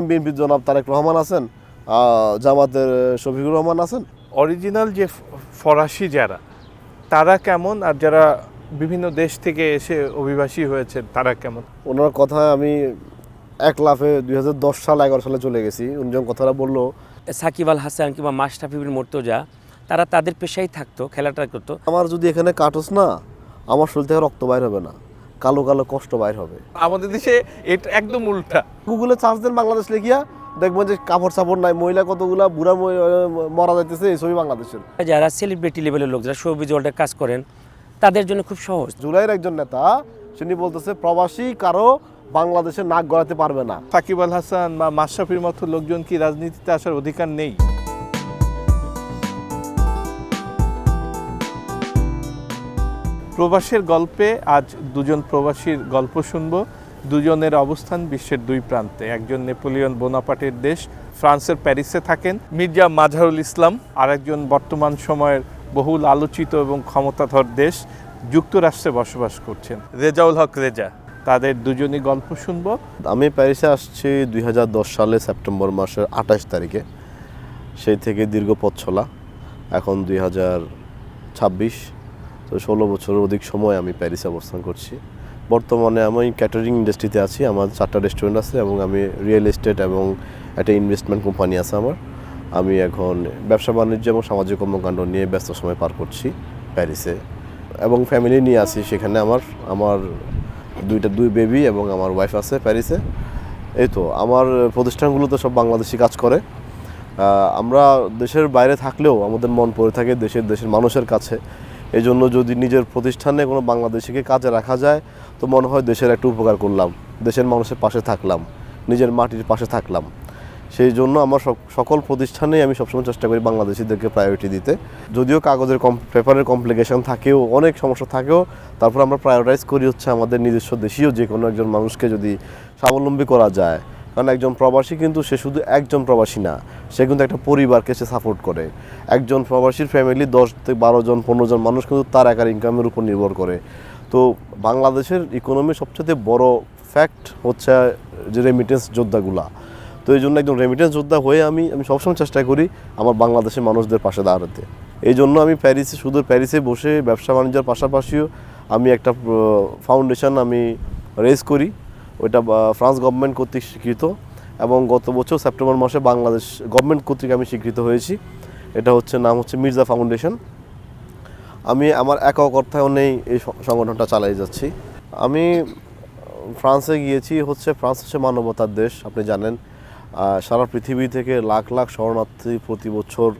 বিএনপির জনাব তারেক রহমান আছেন, জামাতের শফিকুর রহমান আছেন। অরিজিনাল যে ফরাসি যারা, তারা কেমন, আর যারা বিভিন্ন দেশ থেকে এসে অভিবাসী হয়েছেন তারা কেমন? ওনার কথায় আমি এক লাফে 2010 সাল 11 সালে চলে গেছি। উনি যখন কথাটা বললো, সাকিব আল হাসান কিংবা মাশরাফি বিন মুর্তজা, তারা তাদের পেশায় থাকতো, খেলাটা করতো। আমার যদি এখানে কাটস না, আমার শরীর থেকে রক্ত বাইর হবে না, কালো কালো কষ্ট বাইর হবে। আমাদের দেশে এটা একদম উল্টা। গুগলে চার্জ দেন বাংলাদেশ লিখিয়া, দেখবেন যে কাপড় চাপড় নাই, মহিলা কতগুলা বুড়া মরা যাইতেছে, এই ছবি বাংলাদেশের। যারা সেলিব্রিটি লেভেলের লোক, যারা শোবিজ ওয়ার্ল্ডে কাজ করেন, তাদের জন্য খুব সহজ। জুলাইয়ের একজন নেতা তিনি বলতেছে প্রবাসী কারো বাংলাদেশে নাক গলাতে পারবে না। সাকিব আল হাসান বা মাশরাফির মতো লোকজন কি রাজনীতিতে আসার অধিকার নেই? প্রবাসের গল্পে আজ দুজন প্রবাসীর গল্প শুনব। দুজনের অবস্থান বিশ্বের দুই প্রান্তে। একজন নেপোলিয়ন বোনাপার্টের দেশ ফ্রান্সের প্যারিসে থাকেন মির্জা মাজহারুল ইসলাম, আর একজন বর্তমান সময়ের বহুল আলোচিত এবং ক্ষমতাধর দেশ যুক্তরাষ্ট্রে বসবাস করছেন রেজাউল হক রেজা। তাদের দুজনই গল্প শুনব। আমি প্যারিসে আসছি 2010 সালে সেপ্টেম্বর মাসের 28 তারিখে। সেই থেকে দীর্ঘ পথ চলা, এখন 2026, তো 16 বছরের অধিক সময় আমি প্যারিসে অবস্থান করছি। বর্তমানে আমি ক্যাটারিং ইন্ডাস্ট্রিতে আছি। আমার 4টা রেস্টুরেন্ট আছে এবং আমি রিয়েল এস্টেট এবং একটা ইনভেস্টমেন্ট কোম্পানি আছে আমার। আমি এখন ব্যবসা বাণিজ্য এবং সামাজিক কর্মকাণ্ড নিয়ে ব্যস্ত সময় পার করছি প্যারিসে, এবং ফ্যামিলি নিয়ে আছি সেখানে। আমার দুই বেবি এবং আমার ওয়াইফ আছে প্যারিসে। এই তো আমার প্রতিষ্ঠানগুলোতে সব বাংলাদেশি কাজ করে। আমরা দেশের বাইরে থাকলেও আমাদের মন পড়ে থাকে দেশের মানুষের কাছে। এই জন্য যদি নিজের প্রতিষ্ঠানে কোনো বাংলাদেশিকে কাজে রাখা যায়, তো মনে হয় দেশের একটু উপকার করলাম, দেশের মানুষের পাশে থাকলাম, নিজের মাটির পাশে থাকলাম। সেই জন্য আমার সকল প্রতিষ্ঠানেই আমি সবসময় চেষ্টা করি বাংলাদেশিদেরকে প্রায়োরিটি দিতে। যদিও কাগজের পেপারের কমপ্লিকেশন থাকেও, অনেক সমস্যা থাকেও, তারপর আমরা প্রায়োরিটাইজ করি হচ্ছে আমাদের নিজস্ব দেশীয় যে কোনো একজন মানুষকে যদি স্বাবলম্বী করা যায়। কারণ একজন প্রবাসী কিন্তু সে শুধু একজন প্রবাসী না, সে কিন্তু একটা পরিবারকে সে সাপোর্ট করে। একজন প্রবাসীর ফ্যামিলি 10 থেকে 12 জন 15 জন মানুষ কিন্তু তার একার ইনকামের উপর নির্ভর করে। তো বাংলাদেশের ইকোনমির সবচেয়ে বড় ফ্যাক্ট হচ্ছে যে রেমিটেন্স যোদ্ধাগুলা। তো এই জন্য একজন রেমিটেন্স যোদ্ধা হয়ে আমি সবসময় চেষ্টা করি আমার বাংলাদেশের মানুষদের পাশে দাঁড়াতে। এই জন্য আমি শুধু প্যারিসে বসে ব্যবসা বাণিজ্যের পাশাপাশিও আমি একটা ফাউন্ডেশন আমি রেজ করি। ওইটা ফ্রান্স গভর্নমেন্ট কর্তৃক স্বীকৃত, এবং গত বছর সেপ্টেম্বর মাসে বাংলাদেশ গভর্নমেন্ট কর্তৃক আমি স্বীকৃত হয়েছি। এটা নাম হচ্ছে মির্জা ফাউন্ডেশন। আমি আমার একক অর্থায়নেই এই সংগঠনটা চালাই যাচ্ছি। আমি ফ্রান্সে গিয়েছি। ফ্রান্স হচ্ছে মানবতার দেশ, আপনি জানেন। সারা পৃথিবী থেকে লাখ লাখ শরণার্থী প্রতি বছর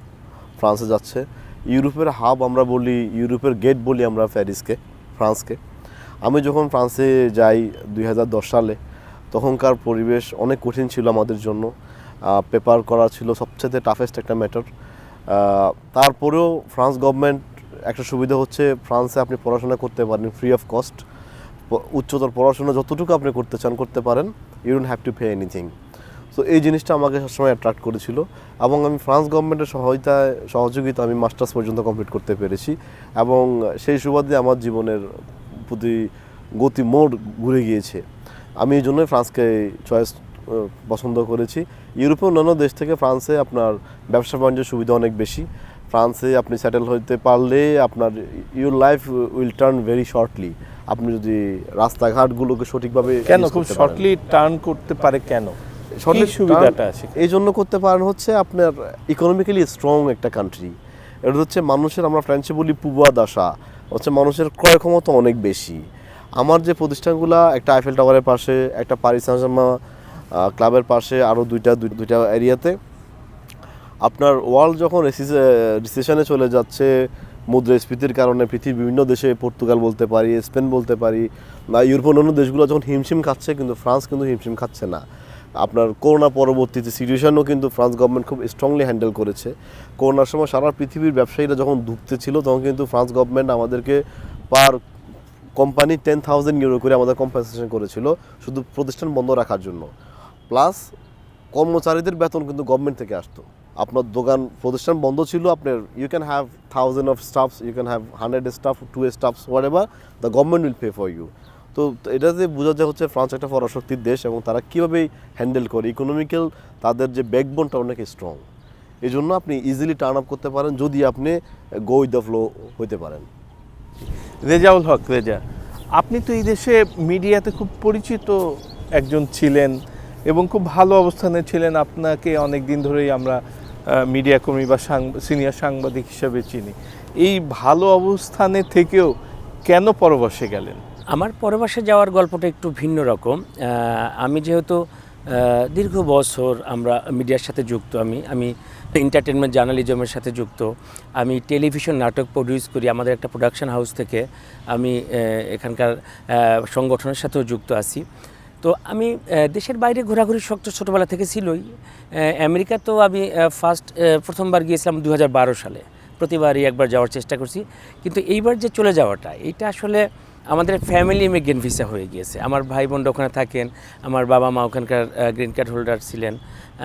ফ্রান্সে যাচ্ছে। ইউরোপের হাব আমরা বলি, ইউরোপের গেট বলি আমরা ফ্রান্সকে। আমি যখন ফ্রান্সে যাই 2010 সালে, তখনকার পরিবেশ অনেক কঠিন ছিল আমাদের জন্য। পেপার করা ছিল সবচেয়ে টাফেস্ট একটা ম্যাটার। তারপরেও ফ্রান্স গভর্নমেন্ট একটা সুবিধা হচ্ছে, ফ্রান্সে আপনি পড়াশোনা করতে পারেন ফ্রি অফ কস্ট। উচ্চতর পড়াশোনা যতটুকু আপনি করতে চান করতে পারেন, you don't have to pay anything. তো এই জিনিসটা আমাকে সবসময় অ্যাট্রাক্ট করেছিল, এবং আমি ফ্রান্স গভর্নমেন্টের সহযোগিতা আমি মাস্টার্স পর্যন্ত কমপ্লিট করতে পেরেছি। এবং সেই সুবাদে আমার জীবনের প্রতি গতি মোড় ঘুরে গিয়েছে। আমি এই জন্যই ফ্রান্সকে চয়েস পছন্দ করেছি। ইউরোপের অন্যান্য দেশ থেকে ফ্রান্সে আপনার ব্যবসা বাণিজ্যের সুবিধা অনেক বেশি। ফ্রান্সে আপনি সেটেল হতে পারলে আপনার your life will turn very shortly. আপনি যদি রাস্তাঘাটগুলোকে সঠিকভাবে খুব শর্টলি টার্ন করতে পারে কেন? সুবিধাটা আছে এই জন্য করতে পারেন হচ্ছে আপনার ইকোনমিক্যালি স্ট্রং একটা কান্ট্রি। এটা হচ্ছে মানুষের, আমরা ফ্রেঞ্চে বলি পুবা দাসা, হচ্ছে মানুষের ক্রয় ক্ষমতা অনেক বেশি। আমার যে প্রতিষ্ঠানগুলো, একটা আইফেল টাওয়ারের পাশে, একটা প্যারিস সান-জার্মান ক্লাবের পাশে, আরও দুইটা এরিয়াতে, আপনার ওয়ার্ল্ড যখন রিসেশনে চলে যাচ্ছে মুদ্রাস্ফীতির কারণে, পৃথিবীর বিভিন্ন দেশে, পর্তুগাল বলতে পারি, স্পেন বলতে পারি, বা ইউরোপের অন্য দেশগুলো যখন হিমশিম খাচ্ছে, কিন্তু ফ্রান্স কিন্তু হিমশিম খাচ্ছে না। আপনার করোনা পরবর্তীতে সিচুয়েশনও কিন্তু ফ্রান্স গভর্নমেন্ট খুব স্ট্রংলি হ্যান্ডেল করেছে। করোনার সময় সারা পৃথিবীর ব্যবসায়ীরা যখন ধুঁকতে ছিল, তখন কিন্তু ফ্রান্স গভর্নমেন্ট আমাদেরকে পার কোম্পানি 10,000 ইউরো করে আমাদের কম্পেনসেশন করেছিল, শুধু প্রতিষ্ঠান বন্ধ রাখার জন্য। প্লাস কর্মচারীদের বেতন কিন্তু গভর্নমেন্ট থেকে আসতো। আপনার প্রতিষ্ঠান বন্ধ ছিল, আপনার you can have 1000 of staffs, you can have 100 staff, 2 staffs, whatever, the government will pay for you. তো এটাতে বোঝা যায় হচ্ছে ফ্রান্স একটা পরাশক্তির দেশ এবং তারা কীভাবে হ্যান্ডেল করে ইকোনমিক্যাল, তাদের যে ব্যাকবোনটা অনেক স্ট্রং। এই জন্য আপনি ইজিলি টার্ন আপ করতে পারেন যদি আপনি গো উইথ দ্য ফ্লো হইতে পারেন। রেজাউল হক, রেজা, আপনি তো এই দেশে মিডিয়াতে খুব পরিচিত একজন ছিলেন এবং খুব ভালো অবস্থানে ছিলেন। আপনাকে অনেক দিন ধরেই আমরা মিডিয়া কর্মী বা সিনিয়র সাংবাদিক হিসেবে চিনি। এই ভালো অবস্থানে থেকেও কেন পরবাসে গেলেন? আমার পরবাসে যাওয়ার গল্পটা একটু ভিন্ন রকম। আমি যেহেতু দীর্ঘ বছর আমরা মিডিয়ার সাথে যুক্ত, আমি এন্টারটেনমেন্ট জার্নালিজমের সাথে যুক্ত, আমি টেলিভিশন নাটক প্রডিউস করি আমাদের একটা প্রোডাকশন হাউস থেকে, আমি এখানকার সংগঠনের সাথেও যুক্ত আছি। তো আমি দেশের বাইরে ঘোরাঘুরি শখ তো ছোটোবেলা থেকে ছিলই। আমেরিকা তো আমি প্রথমবার গিয়েছিলাম 2012 সালে। প্রতিবারই একবার যাওয়ার চেষ্টা করছি, কিন্তু এইবার যে চলে যাওয়াটা, এটা আসলে আমাদের ফ্যামিলি ইমিগ্রেন্ট ভিসা হয়ে গিয়েছে। আমার ভাই বোনরা ওখানে থাকেন, আমার বাবা মা ওখানকার গ্রিন কার্ড হোল্ডার ছিলেন,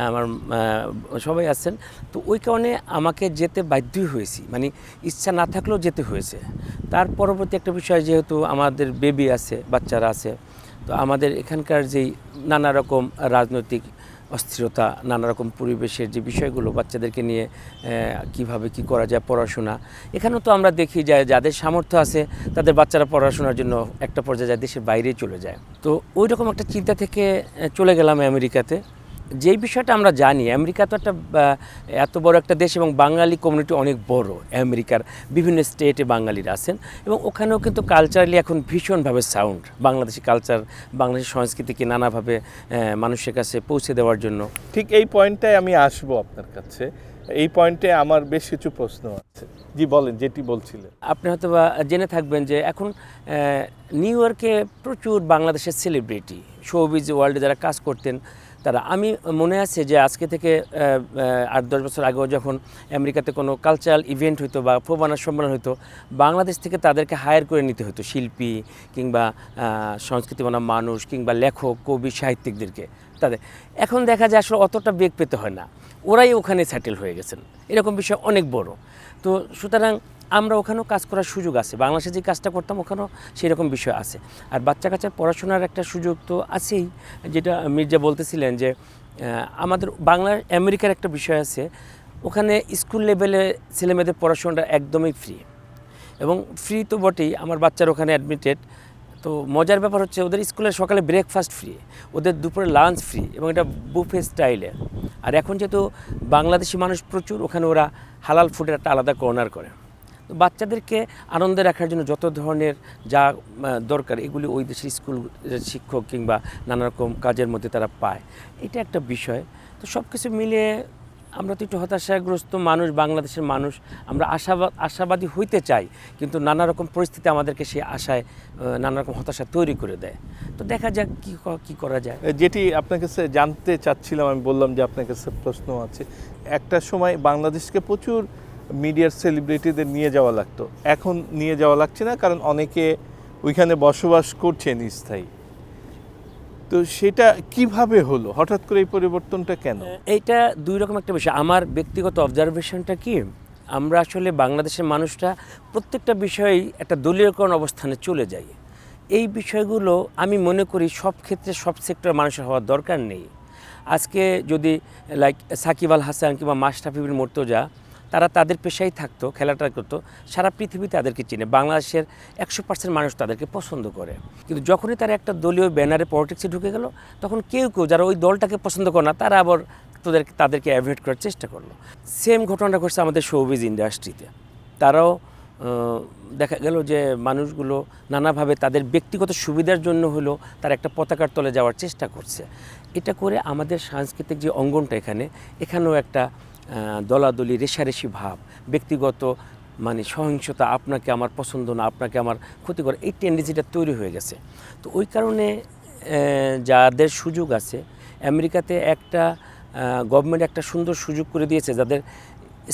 আমার সবাই আছেন। তো ওই কারণে আমাকে যেতে বাধ্যই হয়েছি, মানে ইচ্ছা না থাকলেও যেতে হয়েছে। তার পরবর্তী একটা বিষয়, যেহেতু আমাদের বেবি আছে, বাচ্চারা আছে, তো আমাদের এখানকার যেই নানা রকম রাজনৈতিক অস্থিরতা, নানা রকম পরিবেশের যে বিষয়গুলো বাচ্চাদেরকে নিয়ে কিভাবে কি করা যায়, পড়াশোনা, এখানেও তো আমরা দেখি যে যাদের সামর্থ্য আছে তাদের বাচ্চারা পড়াশোনার জন্য একটা পর্যায়ে যায় দেশের বাইরেই চলে যায়। তো ওই রকম একটা চিন্তা থেকে চলে গেলাম আমেরিকাতে। যেই বিষয়টা আমরা জানি, আমেরিকা তো একটা এত বড় একটা দেশ এবং বাঙালি কমিউনিটি অনেক বড়। আমেরিকার বিভিন্ন স্টেটে বাঙালিরা আছেন এবং ওখানেও কিন্তু কালচারালি এখন ভীষণভাবে সাউন্ড। বাংলাদেশি কালচার, বাংলাদেশি সংস্কৃতিকে নানাভাবে মানুষের কাছে পৌঁছে দেওয়ার জন্য। ঠিক এই পয়েন্টটায় আমি আসবো আপনার কাছে। এই পয়েন্টে আমার বেশ কিছু প্রশ্ন আছে। জি বলেন, যেটি বলছিলেন। আপনি হয়তো বা জেনে থাকবেন যে এখন নিউ ইয়র্কে প্রচুর বাংলাদেশের সেলিব্রিটি, শোবিজ ওয়ার্ল্ডে যারা কাজ করতেন তারা, আমি মনে আছে যে আজকে থেকে 8-10 বছর আগেও যখন আমেরিকাতে কোনো কালচারাল ইভেন্ট হতো বা প্রবানার সম্মেলন হতো, বাংলাদেশ থেকে তাদেরকে হায়ার করে নিতে হতো, শিল্পী কিংবা সংস্কৃতিবান মানুষ কিংবা লেখক, কবি, সাহিত্যিকদেরকে। তাদের এখন দেখা যায় আসলে অতটা বেগ পেতে হয় না, ওরাই ওখানে সেটেল হয়ে গেছেন। এরকম বিষয় অনেক বড়। তো সুতরাং আমরা ওখানেও কাজ করার সুযোগ আছে, বাংলাদেশে যে কাজটা করতাম ওখানেও সেই রকম বিষয় আছে। আর বাচ্চা কাচ্চার পড়াশোনার একটা সুযোগ তো আছেই, যেটা মির্জা বলতেছিলেন যে আমাদের বাংলার আমেরিকার একটা বিষয় আছে, ওখানে স্কুল লেভেলে ছেলেমেয়েদের পড়াশোনাটা একদমই ফ্রি, এবং ফ্রি তো বটেই, আমার বাচ্চার ওখানে অ্যাডমিটেড। তো মজার ব্যাপার হচ্ছে ওদের স্কুলের সকালে ব্রেকফাস্ট ফ্রি, ওদের দুপুরে লাঞ্চ ফ্রি, এবং এটা বুফে স্টাইলে। আর এখন যেহেতু বাংলাদেশি মানুষ প্রচুর, ওখানে ওরা হালাল ফুডের একটা আলাদা কর্নার করে। তো বাচ্চাদেরকে আনন্দে রাখার জন্য যত ধরনের যা দরকার এগুলি ওই দেশের স্কুল শিক্ষক কিংবা নানা রকম কাজের মধ্যে তারা পায়। এটা একটা বিষয়। তো সব কিছু মিলিয়ে আমরা তো একটু হতাশাগ্রস্ত মানুষ, বাংলাদেশের মানুষ। আমরা আশাবাদী হইতে চাই, কিন্তু নানা রকম পরিস্থিতি আমাদেরকে সেই আশায় নানা রকম হতাশা তৈরি করে দেয়। তো দেখা যাক কী করা যায়। যেটি আপনার কাছে জানতে চাচ্ছিলাম, আমি বললাম যে আপনার কাছে প্রশ্ন আছে। একটা সময় বাংলাদেশকে প্রচুর মিডিয়ার সেলিব্রিটিদের নিয়ে যাওয়া লাগতো, এখন নিয়ে যাওয়া লাগছে না, কারণ অনেকে ওইখানে বসবাস করছেন স্থায়ী। তো সেটা কিভাবে হলো, হঠাৎ করে এই পরিবর্তনটা কেন? এইটা দুই রকম একটা বিষয়। আমার ব্যক্তিগত অবজারভেশনটা কি, আমরা আসলে বাংলাদেশের মানুষরা প্রত্যেকটা বিষয়েই একটা দলীয়করণ অবস্থানে চলে যাই। এই বিষয়গুলো আমি মনে করি সব ক্ষেত্রে সব সেক্টরের মানুষের হওয়ার দরকার নেই। আজকে যদি লাইক সাকিব আল হাসান কিংবা মাশরাফি বিন মুর্তজা, তারা তাদের পেশায় থাকতো, খেলাটা করতো, সারা পৃথিবী তাদেরকে চিনে, বাংলাদেশের 100% মানুষ তাদেরকে পছন্দ করে। কিন্তু যখনই তারা একটা দলীয় ব্যানারে পলিটিক্সে ঢুকে গেল, তখন কেউ যারা ওই দলটাকে পছন্দ করে না, তারা আবার তাদেরকে অ্যাভয়েড করার চেষ্টা করলো। সেম ঘটনাটা ঘটছে আমাদের শোবিজ ইন্ডাস্ট্রিতে। তারাও দেখা গেল যে মানুষগুলো নানাভাবে তাদের ব্যক্তিগত সুবিধার জন্য হলো তারা একটা পতাকার তলে যাওয়ার চেষ্টা করছে। এটা করে আমাদের সাংস্কৃতিক যে অঙ্গনটা এখানেও একটা দলাদলি, রেষারেষি ভাব, ব্যক্তিগত মানে সহিংসতা, আপনাকে আমার পছন্দ না, আপনাকে আমার ক্ষতি করে, এই টেন্ডেন্সিটা তৈরি হয়ে গেছে। তো ওই কারণে যাদের সুযোগ আছে, আমেরিকাতে একটা গভর্নমেন্ট একটা সুন্দর সুযোগ করে দিয়েছে, যাদের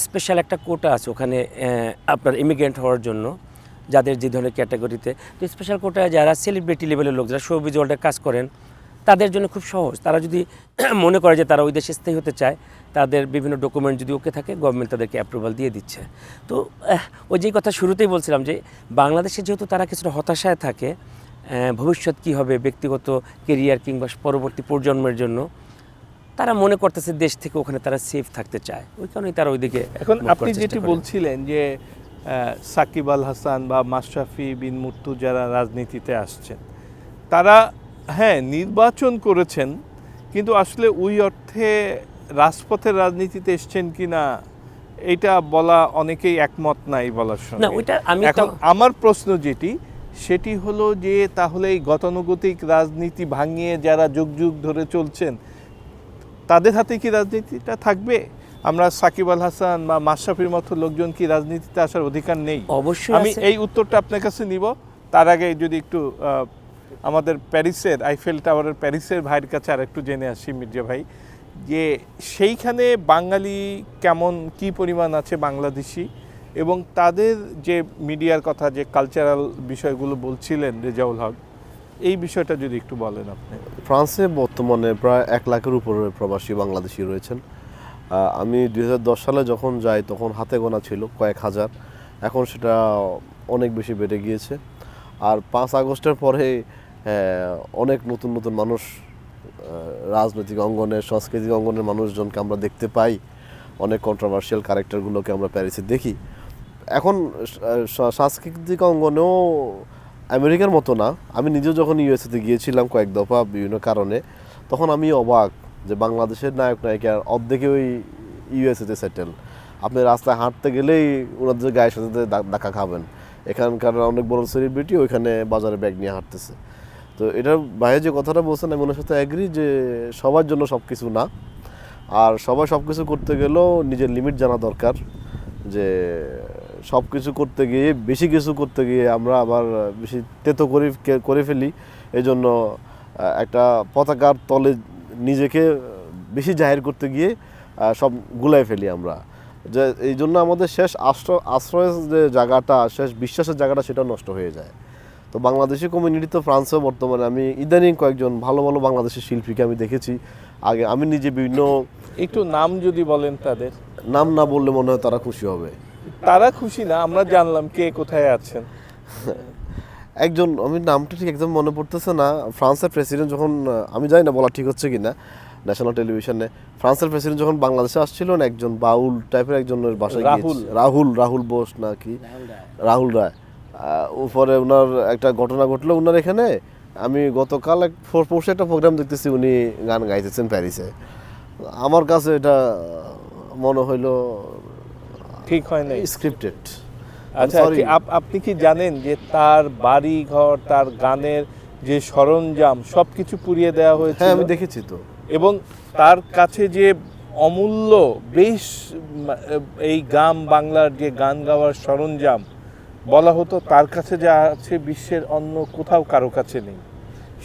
স্পেশাল একটা কোটা আছে ওখানে আপনার ইমিগ্রেন্ট হওয়ার জন্য, যাদের যে ধরনের ক্যাটাগরিতে। তো স্পেশাল কোটায় যারা সেলিব্রিটি লেভেলের লোক, যারা শোবিজ ওয়ার্ল্ডে কাজ করেন, তাদের জন্য খুব সহজ। তারা যদি মনে করে যে তারা ওই দেশে স্থায়ী হতে চায়, তাদের বিভিন্ন ডকুমেন্ট যদি ওকে থাকে, গভর্নমেন্ট তাদেরকে অ্যাপ্রুভাল দিয়ে দিচ্ছে। তো ওই যেই কথা শুরুতেই বলছিলাম যে বাংলাদেশে যেহেতু তারা কিছুটা হতাশায় থাকে, ভবিষ্যৎ কী হবে ব্যক্তিগত কেরিয়ার কিংবা পরবর্তী প্রজন্মের জন্য, তারা মনে করতেছে দেশ থেকে ওখানে তারা সেফ থাকতে চায়, ওই কারণেই তারা ওইদিকে এখন move আপনি করার চেষ্টা যেটি করে। বলছিলেন যে সাকিব আল হাসান বা মাশরাফি বিন মুর্তু যারা রাজনীতিতে আসছেন, তারা হ্যাঁ নির্বাচন করেছেন, কিন্তু আসলে ওই অর্থে রাজপথের রাজনীতিতে এসছেন কিনা এটা বলা অনেকেই একমত নাই বলার না সঙ্গে। ওইটা আমি এখন আমার প্রশ্ন যেটি সেটি হলো যে তাহলে এই গতানুগতিক রাজনীতি ভাঙিয়ে যারা যুগ যুগ ধরে চলছেন তাদের হাতে কি রাজনীতিটা থাকবে? আমরা সাকিব আল হাসান বা মাশরাফির মতো লোকজন কি রাজনীতিতে আসার অধিকার নেই? অবশ্যই আমি আছে। এই উত্তরটা আপনার কাছে নিব। তার আগে যদি একটু আমাদের প্যারিসের আইফেল টাওয়ারের প্যারিসের ভাইয়ের কাছে আর একটু জেনে আসি মির্জা ভাই, যে সেইখানে বাঙালি কেমন কি পরিমাণ আছে বাংলাদেশি, এবং তাদের যে মিডিয়ার কথা যে কালচারাল বিষয়গুলো বলছিলেন রেজাউল হক, এই বিষয়টা যদি একটু বলেন আপনি। ফ্রান্সে বর্তমানে প্রায় 1 লাখের উপরে প্রবাসী বাংলাদেশি রয়েছেন। আমি 2010 সালে যখন যাই তখন হাতে গোনা ছিল কয়েক হাজার, এখন সেটা অনেক বেশি বেড়ে গিয়েছে। আর 5 আগস্টের পরে অনেক নতুন নতুন মানুষ রাজনৈতিক অঙ্গনের সাংস্কৃতিক অঙ্গনের মানুষজনকে আমরা দেখতে পাই, অনেক কন্ট্রোভার্সিয়াল ক্যারেক্টারগুলোকে আমরা প্যারিসে দেখি। এখন সাংস্কৃতিক অঙ্গনেও আমেরিকার মতো না। আমি নিজেও যখন ইউএসএতে গিয়েছিলাম কয়েক দফা বিভিন্ন কারণে, তখন আমি অবাক যে বাংলাদেশের নায়ক নায়িকার অর্ধেকে ওই ইউএসএতে সেটেল। আপনি রাস্তায় হাঁটতে গেলেই ওনাদের গায়ের সাথে দেখা খাবেন। এখানকার অনেক বড় সেলিব্রিটি ওইখানে বাজারে ব্যাগ নিয়ে হাঁটতেছে। তো এটার বাইরে যে কথাটা বলছেন আমি ওনার সাথে অ্যাগ্রি যে সবার জন্য সব কিছু না, আর সবাই সব কিছু করতে গেলেও নিজের লিমিট জানা দরকার। যে সব কিছু করতে গিয়ে বেশি কিছু করতে গিয়ে আমরা আবার বেশি তেতো করে ফেলি, এই জন্য একটা পতাকার তলে নিজেকে বেশি জাহির করতে গিয়ে সব গুলাই ফেলি আমরা। যে এই জন্য আমাদের শেষ আশ্রয়ের যে জায়গাটা, শেষ বিশ্বাসের জায়গাটা, সেটা নষ্ট হয়ে যায়। তো বাংলাদেশি কমিউনিটি তো ফ্রান্সে বর্তমানে আমি ইদানিং কয়েকজন ভালো ভালো বাংলাদেশি শিল্পীকে আমি দেখেছি। আগে আমি নিজে বিভিন্ন একটু নাম যদি বলেন তাদের। নাম না বললে মনে হয় তারা খুশি হবে। তারা খুশি না, আমরা জানলাম কে কোথায় আছেন। একজন, আমি নামটা ঠিক একদম মনে পড়তেছে না, ফ্রান্সের প্রেসিডেন্ট যখন, আমি জানি না বলা ঠিক হচ্ছে কিনা, ন্যাশনাল টেলিভিশনে ফ্রান্সের প্রেসিডেন্ট যখন বাংলাদেশে আসছিল না, একজন বাউল টাইপের একজনের বাসায় রাহুল বোস নাকি রাহুল রায়, উপরে ওনার একটা ঘটনা ঘটলো ওনার এখানে। আমি গতকাল পরশু একটা প্রোগ্রাম দেখতেছি, উনি গান গাইতেছেন প্যারিসে। আমার কাছে এটা মনে হইলো ঠিক হয় না, স্ক্রিপ্টেড। আচ্ছা আপনি কি জানেন যে তার বাড়ি ঘর, তার গানের যে সরঞ্জাম সবকিছু পুড়িয়ে দেওয়া হয়েছে? হ্যাঁ আমি দেখেছি তো। এবং তার কাছে যে অমূল্য বেশ এই গ্রাম বাংলার যে গান গাওয়ার সরঞ্জাম, বলা হতো তার কাছে যা আছে বিশ্বের অন্য কোথাও কারো কাছে নেই,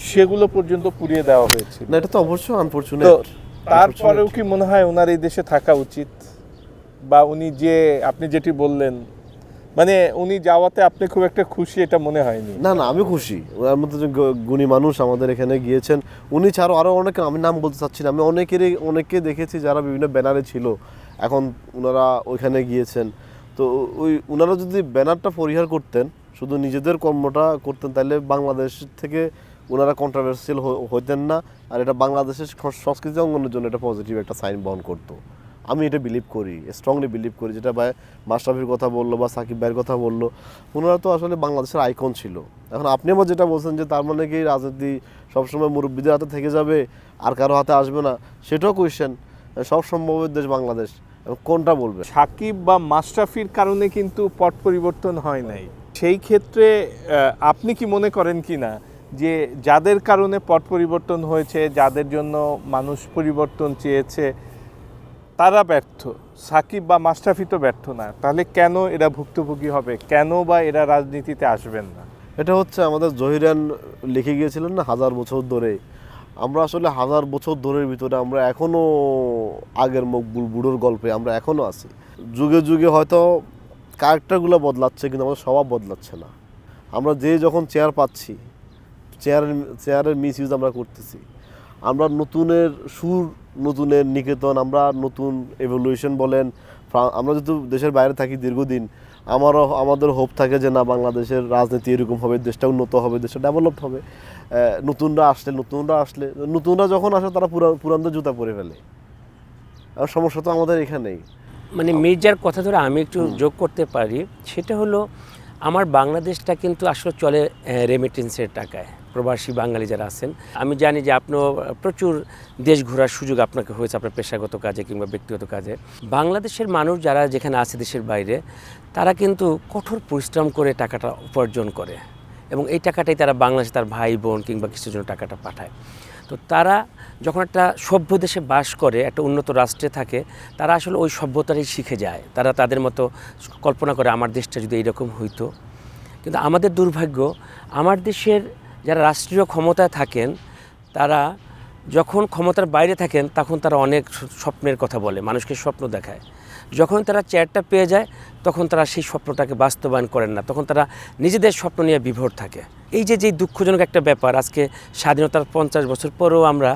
সেগুলো পর্যন্ত পুড়িয়ে দেওয়া হয়েছে। না এটা তো অবশ্যই আনফরচুনেট। তো তারপরেও কি মনে হয় ওনার এই দেশে থাকা উচিত? বা উনি যে আপনি যেটি বললেন, মানে উনি যাওয়াতে আপনি খুব একটা খুশি এটা মনে হয়নি? না না আমি খুশি। ওনার মধ্যে যে গুণী মানুষ আমাদের এখানে গিয়েছেন, উনি ছাড়াও আরও অনেকে, আমি নাম বলতে চাচ্ছি না, আমি অনেককে দেখেছি যারা বিভিন্ন ব্যানারে ছিল, এখন ওনারা ওইখানে গিয়েছেন। তো ওনারা যদি ব্যানারটা পরিহার করতেন, শুধু নিজেদের কর্মটা করতেন, তাহলে বাংলাদেশ থেকে ওনারা কন্ট্রোভার্সিয়াল হইতেন না। আর এটা বাংলাদেশের সংস্কৃতি অঙ্গনের জন্য এটা পজিটিভ একটা সাইন বহন করতো। আমি এটা বিলিভ করি, স্ট্রংলি বিলিভ করি। যেটা ভাই মাশরাফির কথা বললো বা সাকিব ভাইয়ের কথা বললো, ওনারা তো আসলে বাংলাদেশের আইকন ছিল। এখন আপনি আমার যেটা বলছেন যে তার মানে কি রাজনীতি সবসময় মুরব্বীদের হাতে থেকে যাবে আর কারো হাতে আসবে না, সেটাও কোয়েশ্চেন। সব সম্ভবের দেশ বাংলাদেশ, কোনটা বলবে? সাকিব বা মাশরাফির কারণে কিন্তু পট পরিবর্তন হয় নাই। সেই ক্ষেত্রে আপনি কি মনে করেন কি না যে যাদের কারণে পট পরিবর্তন হয়েছে, যাদের জন্য মানুষ পরিবর্তন চেয়েছে, তারা ব্যর্থ, সাকিব বা মাশরাফি তো ব্যর্থ না, তাহলে কেন এরা ভুক্তভোগী হবে? কেন বা এরা রাজনীতিতে আসবেন না? এটা হচ্ছে আমাদের জহিরান লিখে গিয়েছিলেন না, 1000 বছর ধরে। আমরা আসলে 1000 বছর ধরের ভিতরে আমরা এখনও আগের মকবুল বুড়োর গল্পে আমরা এখনও আছি। যুগে যুগে হয়তো ক্যারেক্টারগুলো বদলাচ্ছে, কিন্তু আমাদের স্বভাব বদলাচ্ছে না। আমরা যখন চেয়ার পাচ্ছি, চেয়ারের মিস ইউজ আমরা করতেছি। আমরা নতুনের সুর, নতুনের নিকেতন, আমরা নতুন এভলিউশন বলেন, আমরা যেহেতু দেশের বাইরে থাকি দীর্ঘদিন, আমাদের হোপ থাকে যে না বাংলাদেশের রাজনীতি এরকম হবে, দেশটা উন্নত হবে, দেশটা ডেভেলপড হবে। নতুনরা যখন আসে তারা পুরানদের জুতা পরে ফেলে। আর সমস্যা তো আমাদের এখানেই। মানে মির্জার কথা ধরে আমি একটু যোগ করতে পারি, সেটা হলো আমার বাংলাদেশটা কিন্তু আসলে চলে রেমিটেন্সের টাকায়। প্রবাসী বাঙালি যারা আছেন, আমি জানি যে আপনিও প্রচুর দেশ ঘোরার সুযোগ আপনাকে হয়েছে আপনার পেশাগত কাজে কিংবা ব্যক্তিগত কাজে। বাংলাদেশের মানুষ যারা যেখানে আছে দেশের বাইরে, তারা কিন্তু কঠোর পরিশ্রম করে টাকাটা উপার্জন করে এবং এই টাকাটাই তারা বাংলাদেশে তার ভাই বোন কিংবা কিছুর জন্য টাকাটা পাঠায়। তো তারা যখন একটা সভ্য দেশে বাস করে, একটা উন্নত রাষ্ট্রে থাকে, তারা আসলে ওই সভ্যতাটাই শিখে যায়। তারা তাদের মতো কল্পনা করে আমার দেশটা যদি এইরকম হইতো। কিন্তু আমাদের দুর্ভাগ্য, আমার দেশের যারা রাষ্ট্রীয় ক্ষমতায় থাকেন, তারা যখন ক্ষমতার বাইরে থাকেন তখন তারা অনেক স্বপ্নের কথা বলে, মানুষকে স্বপ্ন দেখায়। যখন তারা চেয়ারটা পেয়ে যায় তখন তারা সেই স্বপ্নটাকে বাস্তবায়ন করেন না, তখন তারা নিজেদের স্বপ্ন নিয়ে বিভোর থাকে। এই যে দুঃখজনক একটা ব্যাপার, আজকে স্বাধীনতার 50 বছর পরেও আমরা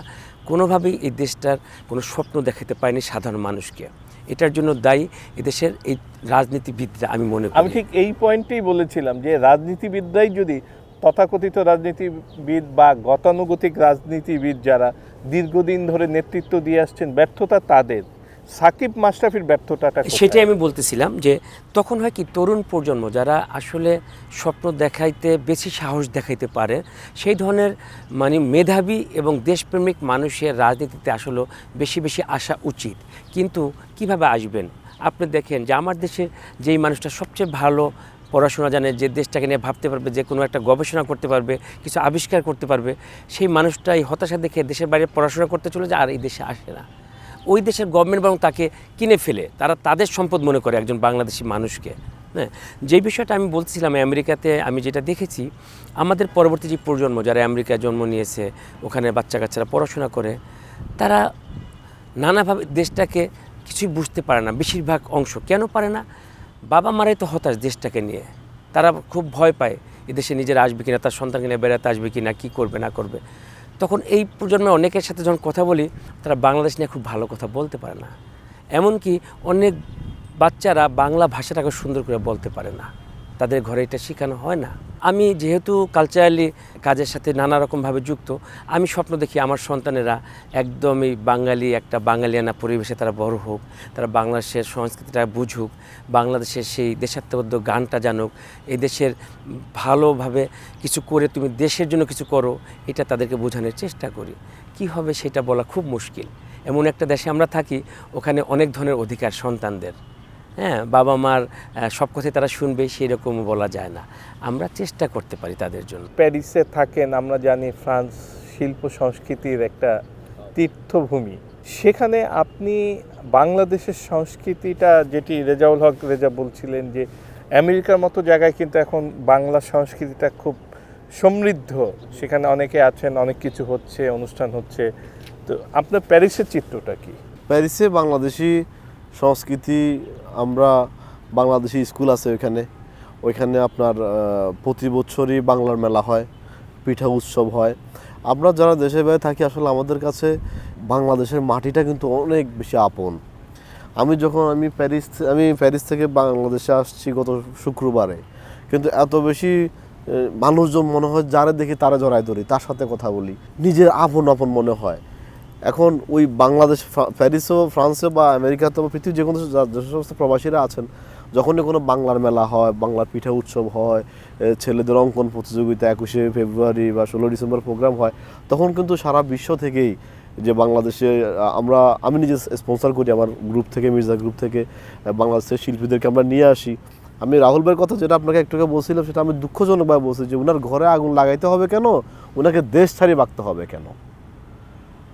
কোনোভাবেই এই দেশটার কোনো স্বপ্ন দেখাতে পাইনি সাধারণ মানুষকে। এটার জন্য দায়ী এদেশের এই রাজনীতিবিদরা, আমি মনে করি। আমি ঠিক এই পয়েন্টেই বলেছিলাম যে রাজনীতিবিদরাই যদি, তথাকথিত রাজনীতিবিদ বা গতানুগতিক রাজনীতিবিদ যারা দীর্ঘদিন ধরে নেতৃত্ব দিয়ে আসছেন, ব্যর্থতা তাদের। সাকিব মাশরাফির ব্যর্থতাটা সেটাই আমি বলতেছিলাম যে তখন হয় কি, তরুণ প্রজন্ম যারা আসলে স্বপ্ন দেখাইতে বেশি সাহস দেখাইতে পারে, সেই ধরনের মানে মেধাবী এবং দেশপ্রেমিক মানুষের রাজনীতিতে আসলে বেশি বেশি আসা উচিত। কিন্তু কিভাবে আসবেন? আপনি দেখেন যে আমার দেশের যেই মানুষটা সবচেয়ে ভালো পড়াশোনা জানে, যে দেশটাকে নিয়ে ভাবতে পারবে, যে কোনো একটা গবেষণা করতে পারবে, কিছু আবিষ্কার করতে পারবে, সেই মানুষটাই হতাশা দেখে দেশের বাইরে পড়াশোনা করতে চলে যায় আর এই দেশে আসে না। ওই দেশের গভর্নমেন্ট বরং তাকে কিনে ফেলে, তারা তাদের সম্পদ মনে করে একজন বাংলাদেশি মানুষকে। হ্যাঁ, যেই বিষয়টা আমি বলছিলাম, আমেরিকাতে আমি যেটা দেখেছি, আমাদের পরবর্তী যে প্রজন্ম যারা আমেরিকায় জন্ম নিয়েছে, ওখানে বাচ্চা কাচ্চারা পড়াশোনা করে, তারা নানাভাবে দেশটাকে কিছুই বুঝতে পারে না। বেশিরভাগ অংশ কেন পারে না? বাবা মারাই তো হতাশ দেশটাকে নিয়ে। তারা খুব ভয় পায় এদেশে নিজের আসবে কিনা, তার সন্তানকে নিয়ে বেড়াতে আসবে কিনা, কী করবে না করবে। তখন এই প্রজন্মের অনেকের সাথে যখন কথা বলি, তারা বাংলাদেশ নিয়ে খুব ভালো কথা বলতে পারে না। এমনকি অনেক বাচ্চারা বাংলা ভাষাটাকে সুন্দর করে বলতে পারে না, তাদের ঘরে এটা শেখানো হয় না। আমি যেহেতু কালচারালি কাজের সাথে নানা রকমভাবে যুক্ত, আমি স্বপ্ন দেখি আমার সন্তানেরা একদমই বাঙালি, একটা বাঙালিয়ানা পরিবেশে তারা বড় হোক, তারা বাংলাদেশের সংস্কৃতিটা বুঝুক, বাংলাদেশের সেই দেশাত্মবোধ গানটা জানুক, এই দেশের ভালোভাবে কিছু করে তুমি দেশের জন্য কিছু করো, এটা তাদেরকে বোঝানোর চেষ্টা করি। কি হবে সেটা বলা খুব মুশকিল। এমন একটা দেশে আমরা থাকি, ওখানে অনেক ধরনের অধিকার সন্তানদের। হ্যাঁ, বাবা মার সব কথাই তারা শুনবে সেই রকম বলা যায় না। আমরা চেষ্টা করতে পারি তাদের জন্য। প্যারিসে থাকেন, আমরা জানি ফ্রান্স শিল্প সংস্কৃতির একটা তীর্থভূমি। সেখানে আপনি বাংলাদেশের সংস্কৃতিটা, যেটি রেজাউল হক রেজা বলছিলেন যে আমেরিকার মতো জায়গায় কিন্তু এখন বাংলা সংস্কৃতিটা খুব সমৃদ্ধ, সেখানে অনেকে আছেন, অনেক কিছু হচ্ছে, অনুষ্ঠান হচ্ছে। তো আপনার প্যারিসের চিত্রটা কি? প্যারিসে বাংলাদেশি সংস্কৃতি, আমরা বাংলাদেশি স্কুল আছে ওইখানে আপনার প্রতি বছরই বাংলার মেলা হয়, পিঠা উৎসব হয়। আমরা যারা দেশের বাইরে থাকি, আসলে আমাদের কাছে বাংলাদেশের মাটিটা কিন্তু অনেক বেশি আপন। আমি প্যারিস থেকে বাংলাদেশে আসছি গত শুক্রবারে, কিন্তু এত বেশি মানুষজন মনে হয় যারা দেখি তারা জড়ায় ধরি, তার সাথে কথা বলি, নিজের আপন আপন মনে হয়। এখন ওই বাংলাদেশ, প্যারিসও, ফ্রান্সে বা আমেরিকাতে বা পৃথিবীর যে কোনো যে সমস্ত প্রবাসীরা আছেন, যখনই কোনো বাংলার মেলা হয়, বাংলার পিঠা উৎসব হয়, ছেলেদের অঙ্কন প্রতিযোগিতা 21শে ফেব্রুয়ারি বা 16 ডিসেম্বর প্রোগ্রাম হয়, তখন কিন্তু সারা বিশ্ব থেকেই যে বাংলাদেশে আমি নিজে স্পন্সর করি আমার গ্রুপ থেকে, মির্জা গ্রুপ থেকে বাংলাদেশের শিল্পীদেরকে আমরা নিয়ে আসি। আমি রাহুল ভাইয়ের কথা যেটা আপনাকে একটু আগে বলছিলাম, সেটা আমি দুঃখজনকভাবে বলছি যে ওনার ঘরে আগুন লাগাইতে হবে কেন, ওনাকে দেশ ছাড়িয়ে বাঁকতে হবে কেন।